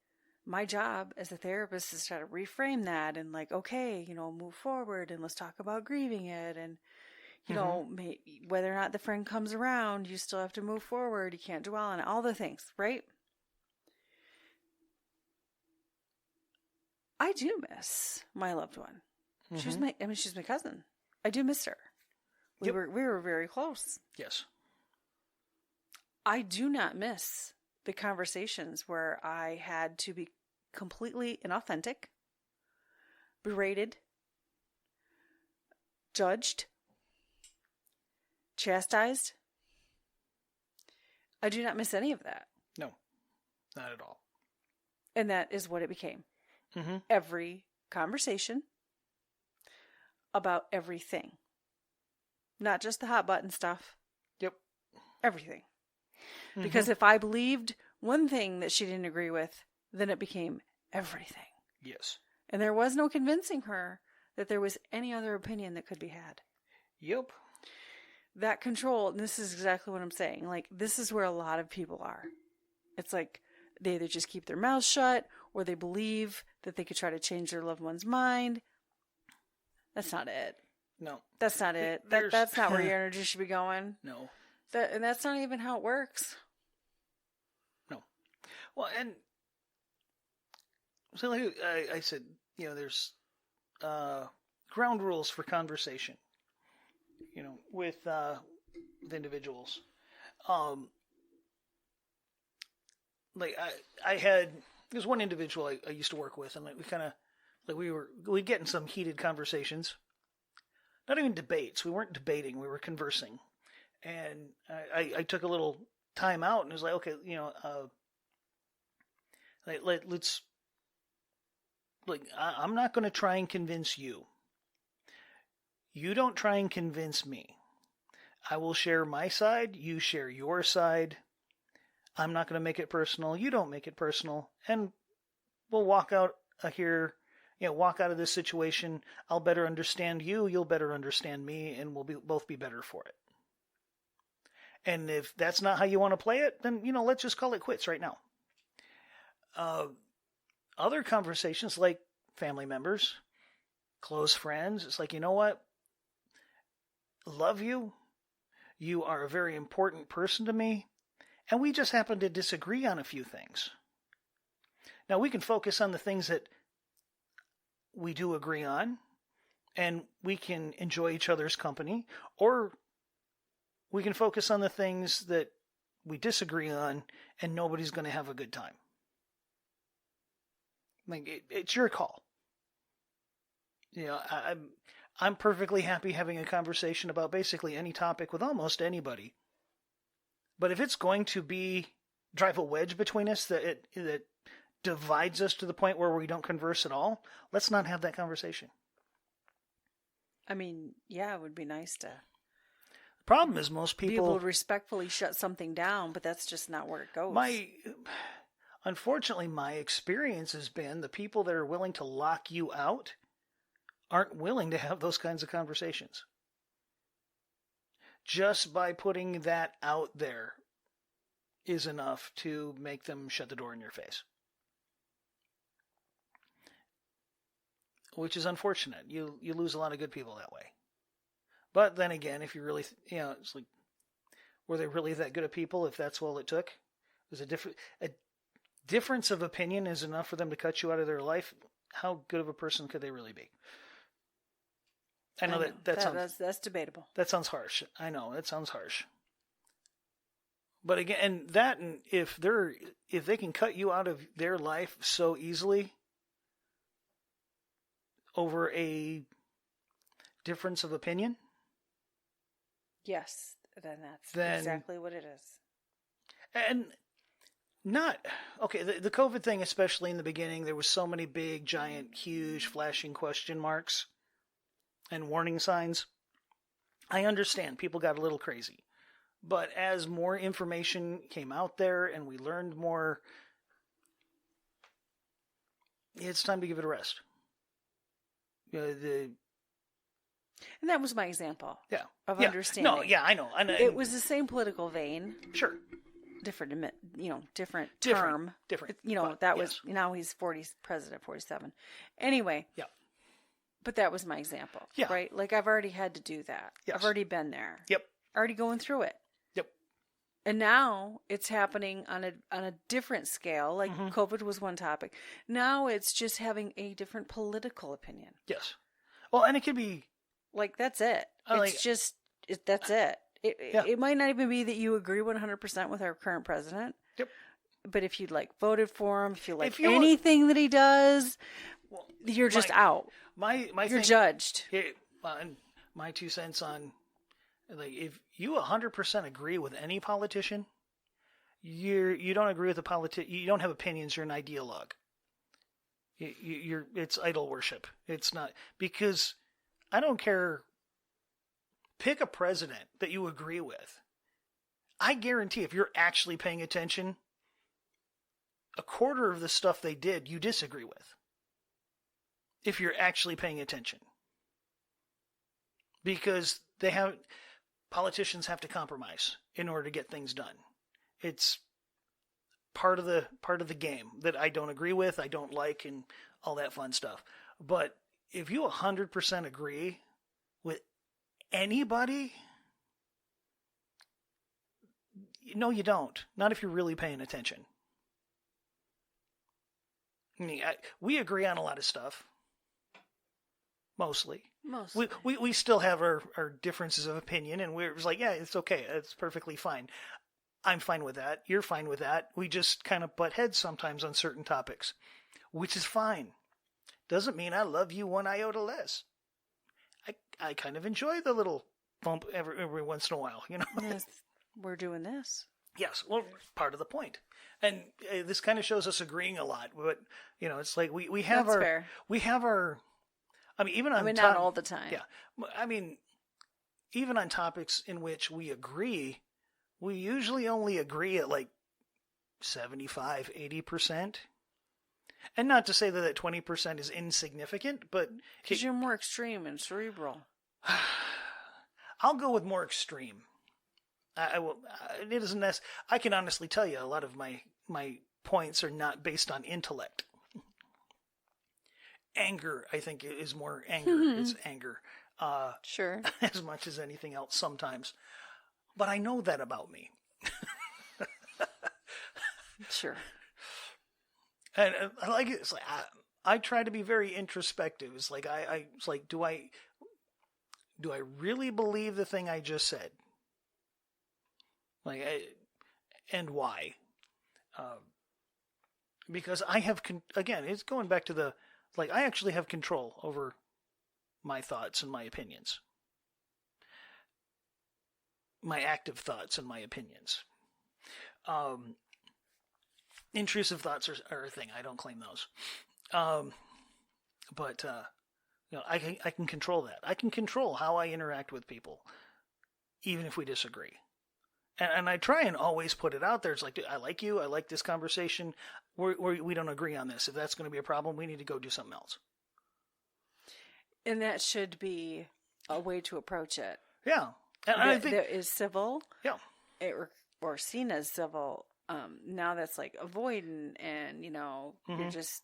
My job as a therapist is to try to reframe that and like, okay, move forward and let's talk about grieving it. And, whether or not the friend comes around, you still have to move forward. You can't dwell on it, all the things, right? I do miss my loved one. Mm-hmm. She's my cousin. I do miss her. We were very close. Yes. I do not miss the conversations where I had to be completely inauthentic, berated, judged, chastised. I do not miss any of that. No, not at all. And that is what it became. Mm-hmm. Every conversation about everything. Not just the hot button stuff. Yep. Everything. Mm-hmm. Because if I believed one thing that she didn't agree with, then it became everything. Yes. And there was no convincing her that there was any other opinion that could be had. Yep. That control, and this is exactly what I'm saying, like, this is where a lot of people are. It's like they either just keep their mouths shut or they believe that they could try to change their loved one's mind. That's not it. No. That's not it. That's not where your energy should be going. No. And that's not even how it works. No. Well, and so like I said, there's ground rules for conversation, with individuals. Like there's one individual I used to work with, and like we kind of, like we'd get in some heated conversations. Not even debates. We weren't debating. We were conversing. And I took a little time out and was like, okay, let's, like, I'm not going to try and convince you. You don't try and convince me. I will share my side. You share your side. I'm not going to make it personal. You don't make it personal. And we'll walk out here, walk out of this situation. I'll better understand you. You'll better understand me. And we'll both be better for it. And if that's not how you want to play it, then, let's just call it quits right now. Other conversations, like family members, close friends, it's like, you know what? Love you. You are a very important person to me. And we just happen to disagree on a few things. Now, we can focus on the things that we do agree on, and we can enjoy each other's company, or we can focus on the things that we disagree on, and nobody's going to have a good time. Like, it's your call. I'm perfectly happy having a conversation about basically any topic with almost anybody. But if it's going to drive a wedge between us that divides us to the point where we don't converse at all, let's not have that conversation. I mean, yeah, it would be nice to. The problem is most people... People would respectfully shut something down, but that's just not where it goes. Unfortunately, my experience has been the people that are willing to lock you out aren't willing to have those kinds of conversations. Just by putting that out there is enough to make them shut the door in your face. Which is unfortunate. You lose a lot of good people that way. But then again, if you really, it's like, were they really that good of people if that's all it took? Was a difference of opinion is enough for them to cut you out of their life? How good of a person could they really be? I know that's debatable. That sounds harsh. I know it sounds harsh. But again, and if they can cut you out of their life so easily over a difference of opinion, yes, then that's exactly what it is. And Not okay. The COVID thing, especially in the beginning, there was so many big, giant, huge, flashing question marks and warning signs. I understand people got a little crazy, but as more information came out there and we learned more, it's time to give it a rest. And that was my example. Yeah. Of yeah. understanding. No, yeah, I know. It was the same political vein. Sure. Different term. Different. That was, now he's president 47. Anyway. Yeah. But that was my example. Yeah. Right? Like, I've already had to do that. Yes. I've already been there. Yep. Already going through it. Yep. And now it's happening on a different scale. Like, COVID was one topic. Now it's just having a different political opinion. Yes. Well, and it could be... Like, that's it. That's it. It might not even be that you agree 100% with our current president. Yep. But if you voted for him, if you anything that he does, you're just out. You're judged. And my 2 cents on, if you 100% agree with any politician, you don't agree with the politician. You don't have opinions. You're an ideologue. It's idol worship. It's not, because I don't care. Pick a president that you agree with. I guarantee if you're actually paying attention, a quarter of the stuff they did you disagree with. If you're actually paying attention. Because politicians have to compromise in order to get things done. It's part of the game that I don't agree with, I don't like, and all that fun stuff. But if you 100% agree with anybody, no, you don't. Not if you're really paying attention. I mean, we agree on a lot of stuff. Mostly. We still have our differences of opinion, and we're like, yeah, it's okay. It's perfectly fine. I'm fine with that. You're fine with that. We just kind of butt heads sometimes on certain topics, which is fine. Doesn't mean I love you one iota less. I kind of enjoy the little bump every once in a while, Yes, we're doing this. Yes, well, part of the point. And this kind of shows us agreeing a lot, but it's like we have That's fair. We have our. I mean, even on not all the time. Yeah, I mean, even on topics in which we agree, we usually only agree at like 75, 80%. And not to say that 20% is insignificant, but because you're more extreme and cerebral. I'll go with more extreme. I will. It isn't necessary. I can honestly tell you a lot of my points are not based on intellect. Anger, I think, is more anger. It's anger. Sure. As much as anything else sometimes. But I know that about me. Sure. And I like it. It's like I try to be very introspective. It's like it's like, do I really believe the thing I just said? Like, and why? Because I have again, it's going back to I actually have control over my thoughts and my opinions. My active thoughts and my opinions. Intrusive thoughts are a thing. I don't claim those. But I can control that. I can control how I interact with people, even if we disagree. And I try and always put it out there. It's like, I like you. I like this conversation. We don't agree on this. If that's going to be a problem, we need to go do something else. And that should be a way to approach it. Yeah. And I think that is civil. Yeah. Or seen as civil. Now that's like avoidant, and you're just.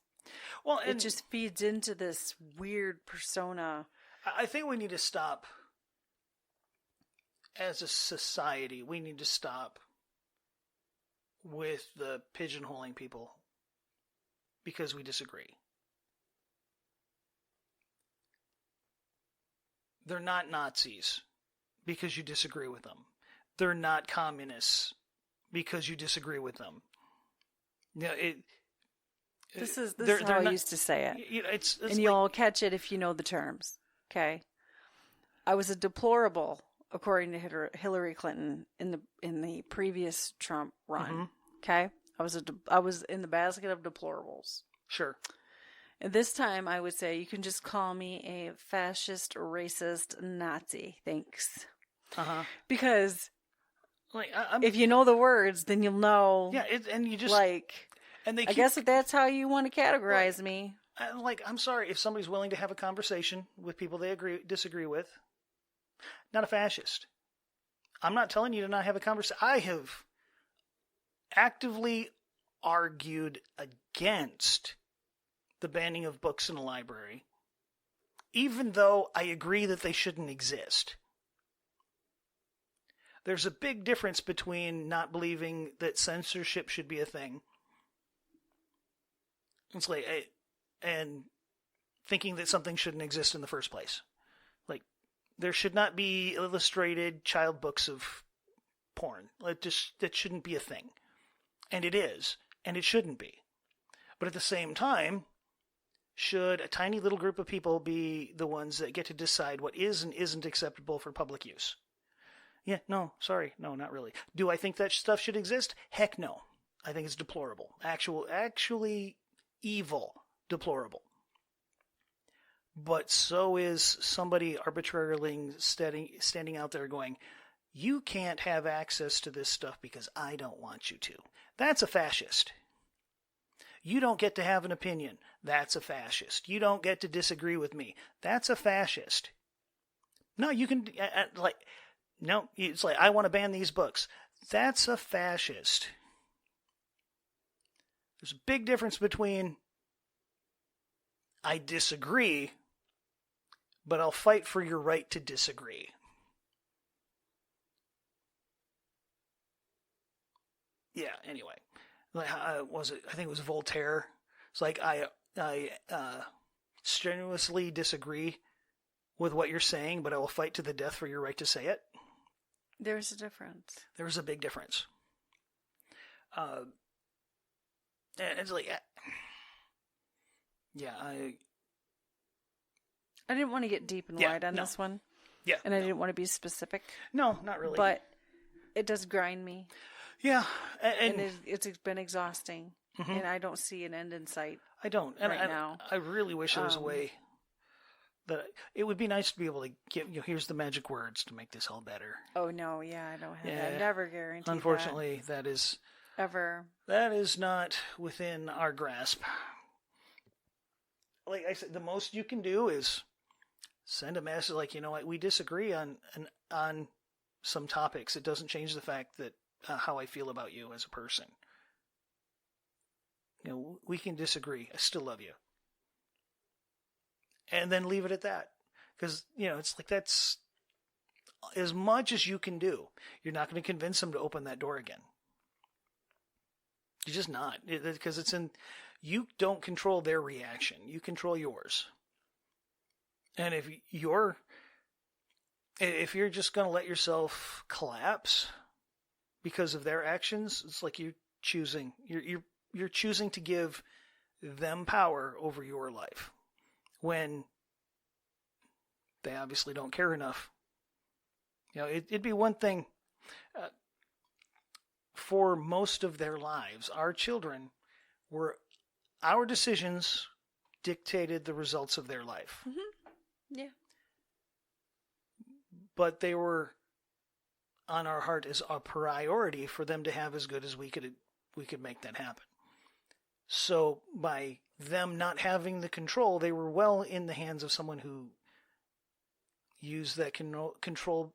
Well, it just feeds into this weird persona. I think we need to stop. As a society, we need to stop with the pigeonholing people because we disagree. They're not Nazis because you disagree with them. They're not communists because you disagree with them. This is how I used to say it. And you'll catch it if you know the terms. Okay. I was a deplorable, according to Hillary Clinton, in the previous Trump run. Mm-hmm. Okay. I was in the basket of deplorables. Sure. And this time I would say you can just call me a fascist, racist, Nazi. Thanks. Because Like if you know the words, then you'll know. Yeah, and you just like. And they I guess if that's how you want to categorize me. Like, I'm sorry, if somebody's willing to have a conversation with people they disagree with, not a fascist. I'm not telling you to not have a conversation. I have actively argued against the banning of books in a library, even though I agree that they shouldn't exist. There's a big difference between not believing that censorship should be a thing. It's like, and thinking that something shouldn't exist in the first place. Like, there should not be illustrated child books of porn. That shouldn't be a thing. And it is, and it shouldn't be. But at the same time, should a tiny little group of people be the ones that get to decide what is and isn't acceptable for public use? Yeah, no, sorry, no, not really. Do I think that stuff should exist? Heck no. I think it's deplorable. Actually evil. Deplorable. But so is somebody arbitrarily standing out there going, you can't have access to this stuff because I don't want you to. That's a fascist. You don't get to have an opinion. That's a fascist. You don't get to disagree with me. That's a fascist. No, you can, no, it's like, I want to ban these books. That's a fascist. There's a big difference between I disagree, but I'll fight for your right to disagree. Yeah, anyway. Was it? I think it was Voltaire. It's like, I strenuously disagree with what you're saying, but I will fight to the death for your right to say it. There's a difference. There's a big difference. And it's like, yeah, I didn't want to get deep and wide on this one. Yeah. And I didn't want to be specific. No, not really. But it does grind me. Yeah. And it's been exhausting. Mm-hmm. And I don't see an end in sight. I don't. And right now. I really wish there was a way that it would be nice to be able to give, here's the magic words to make this all better. Oh, no. Yeah, I don't have that. I never guarantee Unfortunately, that is... Ever. That is not within our grasp. Like I said, the most you can do is send a message like, you know what, we disagree on some topics. It doesn't change the fact that how I feel about you as a person. You know, we can disagree. I still love you. And then leave it at that. Because, it's like that's as much as you can do. You're not going to convince them to open that door again. You're just not, because you don't control their reaction. You control yours. And if you're just going to let yourself collapse because of their actions, it's like you're choosing to give them power over your life when they obviously don't care enough. It'd be one thing. For most of their lives, our children our decisions dictated the results of their life. Mm-hmm. Yeah. But they were on our heart as a priority for them to have as good as we could make that happen. So by them not having the control, they were well in the hands of someone who used that control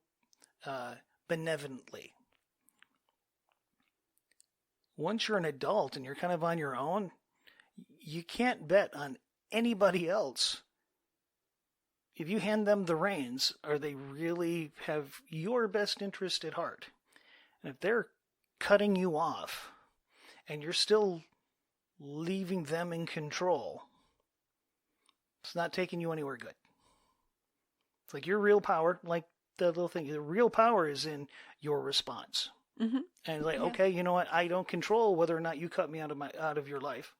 benevolently. Once you're an adult and you're kind of on your own, you can't bet on anybody else. If you hand them the reins, or they really have your best interest at heart, and if they're cutting you off and you're still leaving them in control, it's not taking you anywhere good. It's like your real power, like the little thing, the real power is in your response. Mm-hmm. And okay, you know what? I don't control whether or not you cut me out of your life.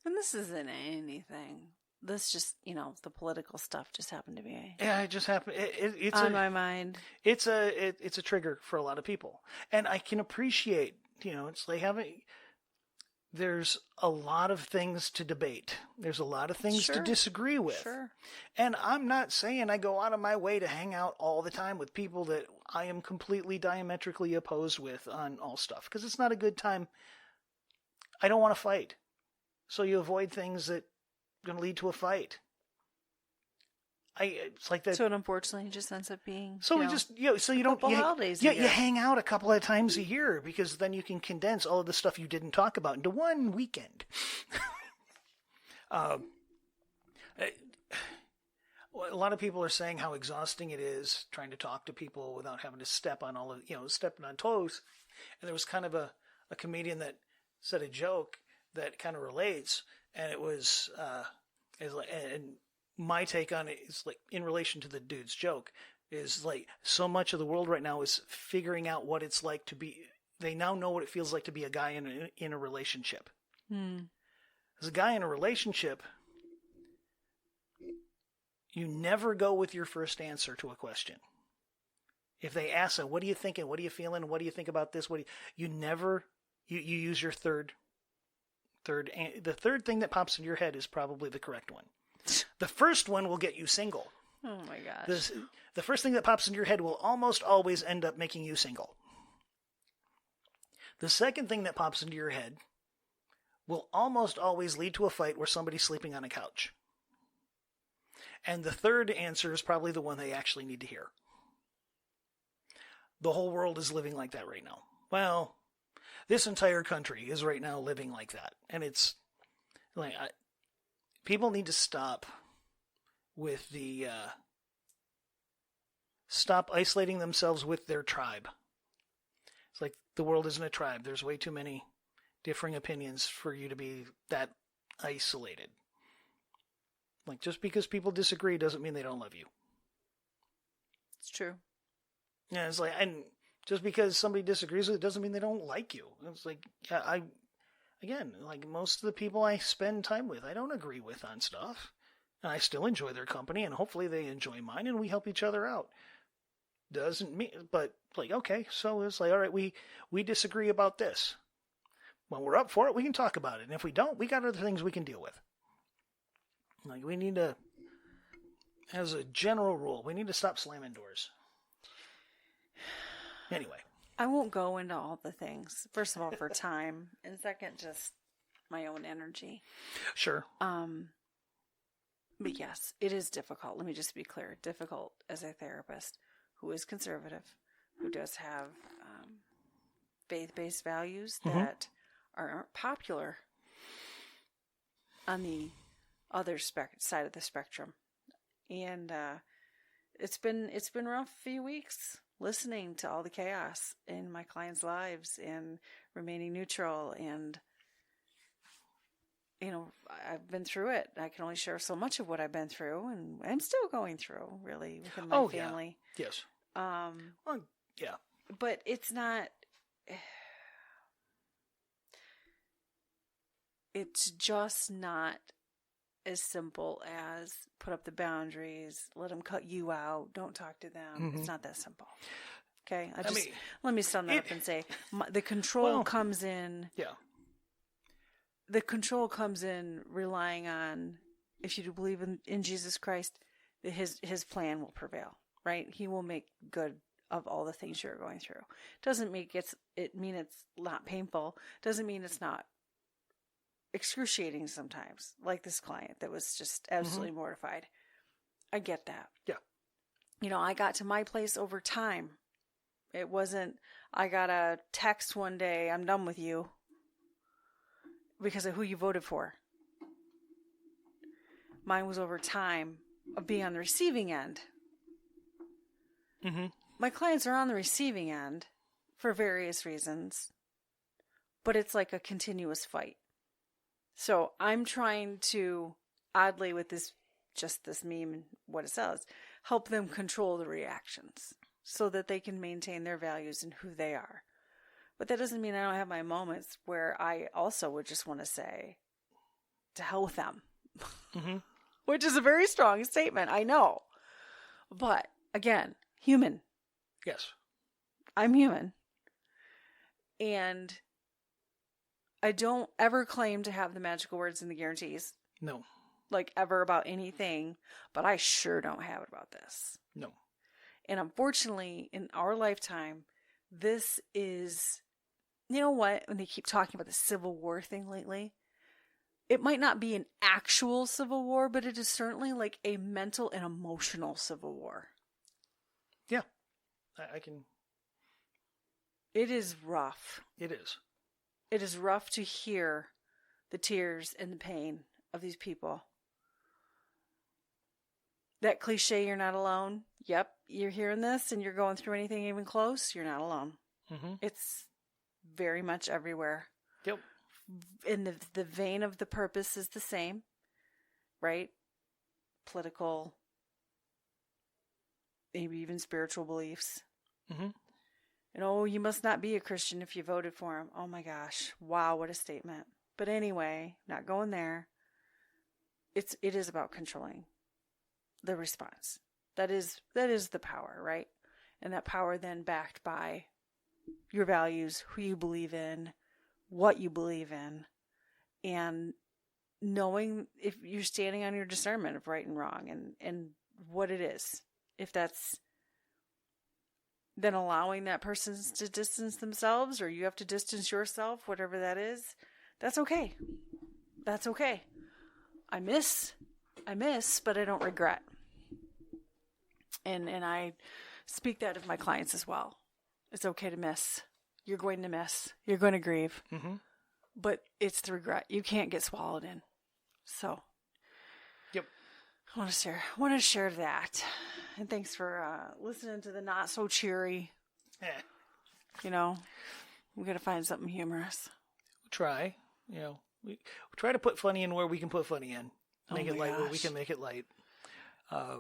And this isn't anything. This just, the political stuff just happened to be. Yeah, it just happened. It's on my mind. It's a trigger for a lot of people, and I can appreciate. It's like having. there's a lot of things to debate. There's a lot of things to disagree with. Sure. And I'm not saying I go out of my way to hang out all the time with people that I am completely diametrically opposed with on all stuff, because it's not a good time. I don't want to fight. So you avoid things that are going to lead to a fight. It's like that. So it unfortunately just ends up being. So we just, so you don't. Holidays. You hang out a couple of times a year, because then you can condense all of the stuff you didn't talk about into one weekend. A lot of people are saying how exhausting it is trying to talk to people without having to step on stepping on toes. And there was kind of a comedian that said a joke that kind of relates, and it was, and my take on it is, like, in relation to the dude's joke, is like, so much of the world right now is figuring out what it's like to be. They now know what it feels like to be a guy in a relationship. As a guy in a relationship, you never go with your first answer to a question. If they ask, "What are you thinking? What are you feeling? What do you think about this?" You never you use your third. The third thing that pops in your head is probably the correct one. The first one will get you single. Oh my gosh. The first thing that pops in your head will almost always end up making you single. The second thing that pops into your head will almost always lead to a fight where somebody's sleeping on a couch. And the third answer is probably the one they actually need to hear. The whole world is living like that right now. Well, this entire country is right now living like that. And it's like, people need to stop with stop isolating themselves with their tribe. It's like, the world isn't a tribe. There's way too many differing opinions for you to be that isolated. Like, just because people disagree doesn't mean they don't love you. It's true. Yeah, it's like, and just because somebody disagrees with it doesn't mean they don't like you. It's like, again, like most of the people I spend time with, I don't agree with on stuff. And I still enjoy their company, and hopefully they enjoy mine, and we help each other out. Doesn't mean, but like, okay, so it's like, all right, we disagree about this. When we're up for it, we can talk about it. And if we don't, we got other things we can deal with. Like, we need to, as a general rule, we need to stop slamming doors. Anyway. I won't go into all the things. First of all, for time, and second, just my own energy. Sure. But yes, it is difficult. Let me just be clear. Difficult as a therapist who is conservative, who does have faith-based values that aren't popular on the other side of the spectrum. And it's been rough few weeks listening to all the chaos in my clients' lives and remaining neutral. And, I've been through it. I can only share so much of what I've been through, and I'm still going through, really, within my family. Yeah. Yes. Yeah. But it's not... It's just not as simple as put up the boundaries, let them cut you out, don't talk to them. It's not that simple. Okay? Let me sum that up and say, the control comes in... Yeah. The control comes in relying on, if you do believe in Jesus Christ, his plan will prevail, right? He will make good of all the things you're going through. Doesn't mean it's not painful. Doesn't mean it's not excruciating sometimes, like this client that was just absolutely mortified. I get that. Yeah. I got to my place over time. It wasn't, I got a text one day, I'm done with you, because of who you voted for. Mine was over time of being on the receiving end. My clients are on the receiving end for various reasons, but it's like a continuous fight. So I'm trying to, oddly with this meme and what it says, help them control the reactions so that they can maintain their values and who they are. But that doesn't mean I don't have my moments where I also would just want to say, to hell with them. Which is a very strong statement, I know. But, again, human. Yes. I'm human. And I don't ever claim to have the magical words and the guarantees, No. like ever about anything, but I sure don't have it about this. No. And unfortunately, in our lifetime, this is, you know what, when they keep talking about the Civil War thing lately, it might not be an actual civil war, but it is certainly like a mental and emotional civil war. Yeah. I can. It is rough. It is. It is rough to hear the tears and the pain of these people. That cliche, you're not alone. Yep, you're hearing this and you're going through anything even close, you're not alone. Mm-hmm. It's very much everywhere. Yep. And the vein of the purpose is the same, right? Political, maybe even spiritual beliefs. Mm-hmm. And oh, you must not be a Christian if you voted for him. Oh my gosh. Wow, what a statement. But anyway, not going there. It is about controlling the response. That is the power, right? And that power then backed by your values, who you believe in, what you believe in, and knowing if you're standing on your discernment of right and wrong and what it is. If that's then allowing that person to distance themselves, or you have to distance yourself, whatever that is, that's okay. That's okay. I miss, but I don't regret. And I speak that of my clients as well. It's okay to miss. You're going to miss. You're going to grieve. Mm-hmm. But it's the regret. You can't get swallowed in. So, yep. I want to share that. And thanks for listening to the not so cheery. You know, we got to find something humorous. We try. You know, we try to put funny in where we can put funny in. Make it light where we can make it light.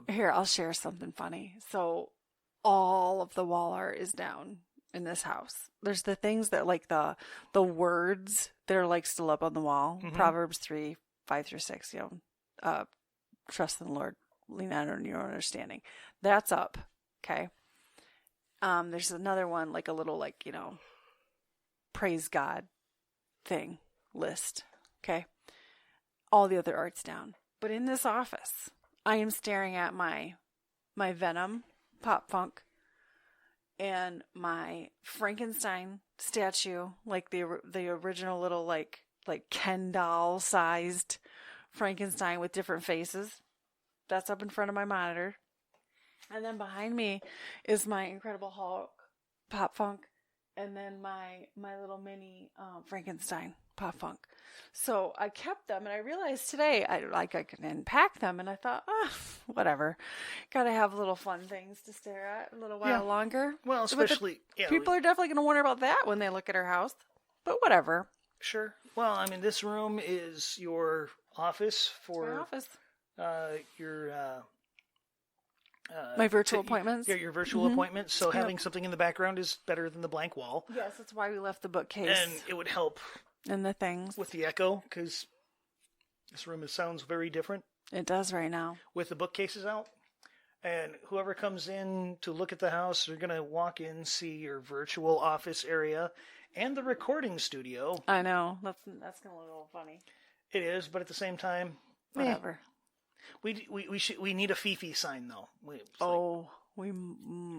Here, I'll share something funny. So, all of the wall art is down in this house. There's the things that like the words that are like still up on the wall. Mm-hmm. Proverbs 3:5-6. You know, trust in the Lord, lean not on your own understanding. That's up. Okay. There's another one like a little like, you know, praise God thing list. Okay. All the other art's down. But in this office, I am staring at my Venom pop funk and my Frankenstein statue, like the original little like Ken doll sized Frankenstein with different faces. That's up in front of my monitor. And then behind me is my Incredible Hulk pop funk, and then my little mini Frankenstein pop funk. So I kept them, and I realized today I could unpack them, and I thought, whatever. Got to have little fun things to stare at a little while longer. Well, especially people are definitely going to wonder about that when they look at our house. But whatever. Sure. Well, I mean, this room is your office for my office. Your my virtual appointments. Yeah, your virtual appointments. So having something in the background is better than the blank wall. Yes, that's why we left the bookcase. And it would help. And the things. With the echo, because this room sounds very different. It does right now. With the bookcases out. And whoever comes in to look at the house, they're going to walk in, see your virtual office area and the recording studio. I know. That's going to look a little funny. It is, but at the same time, whatever. We need a Fifi sign though.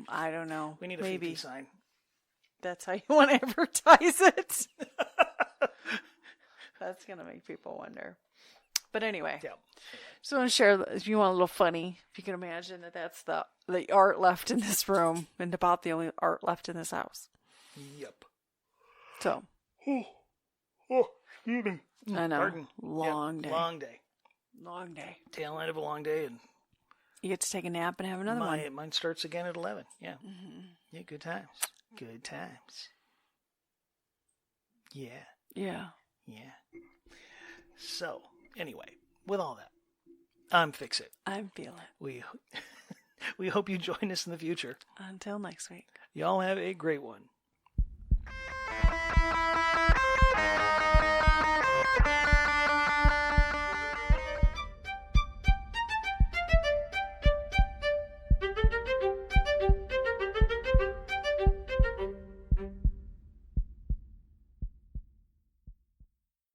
I don't know. We need a Fifi sign. That's how you want to advertise it. That's gonna make people wonder. But anyway, just want to share. If you want a little funny, if you can imagine that's the art left in this room, and about the only art left in this house. Yep. So. Excuse me. I know. Pardon. Long day. Long day. Tail end of a long day, and you get to take a nap and have another one. Mine starts again at 11. Yeah. Mm-hmm. Yeah. Good times. Good times. Yeah. Yeah. Yeah. So, anyway, with all that, I'm Fix It. I'm Feel It. We hope you join us in the future. Until next week. Y'all have a great one.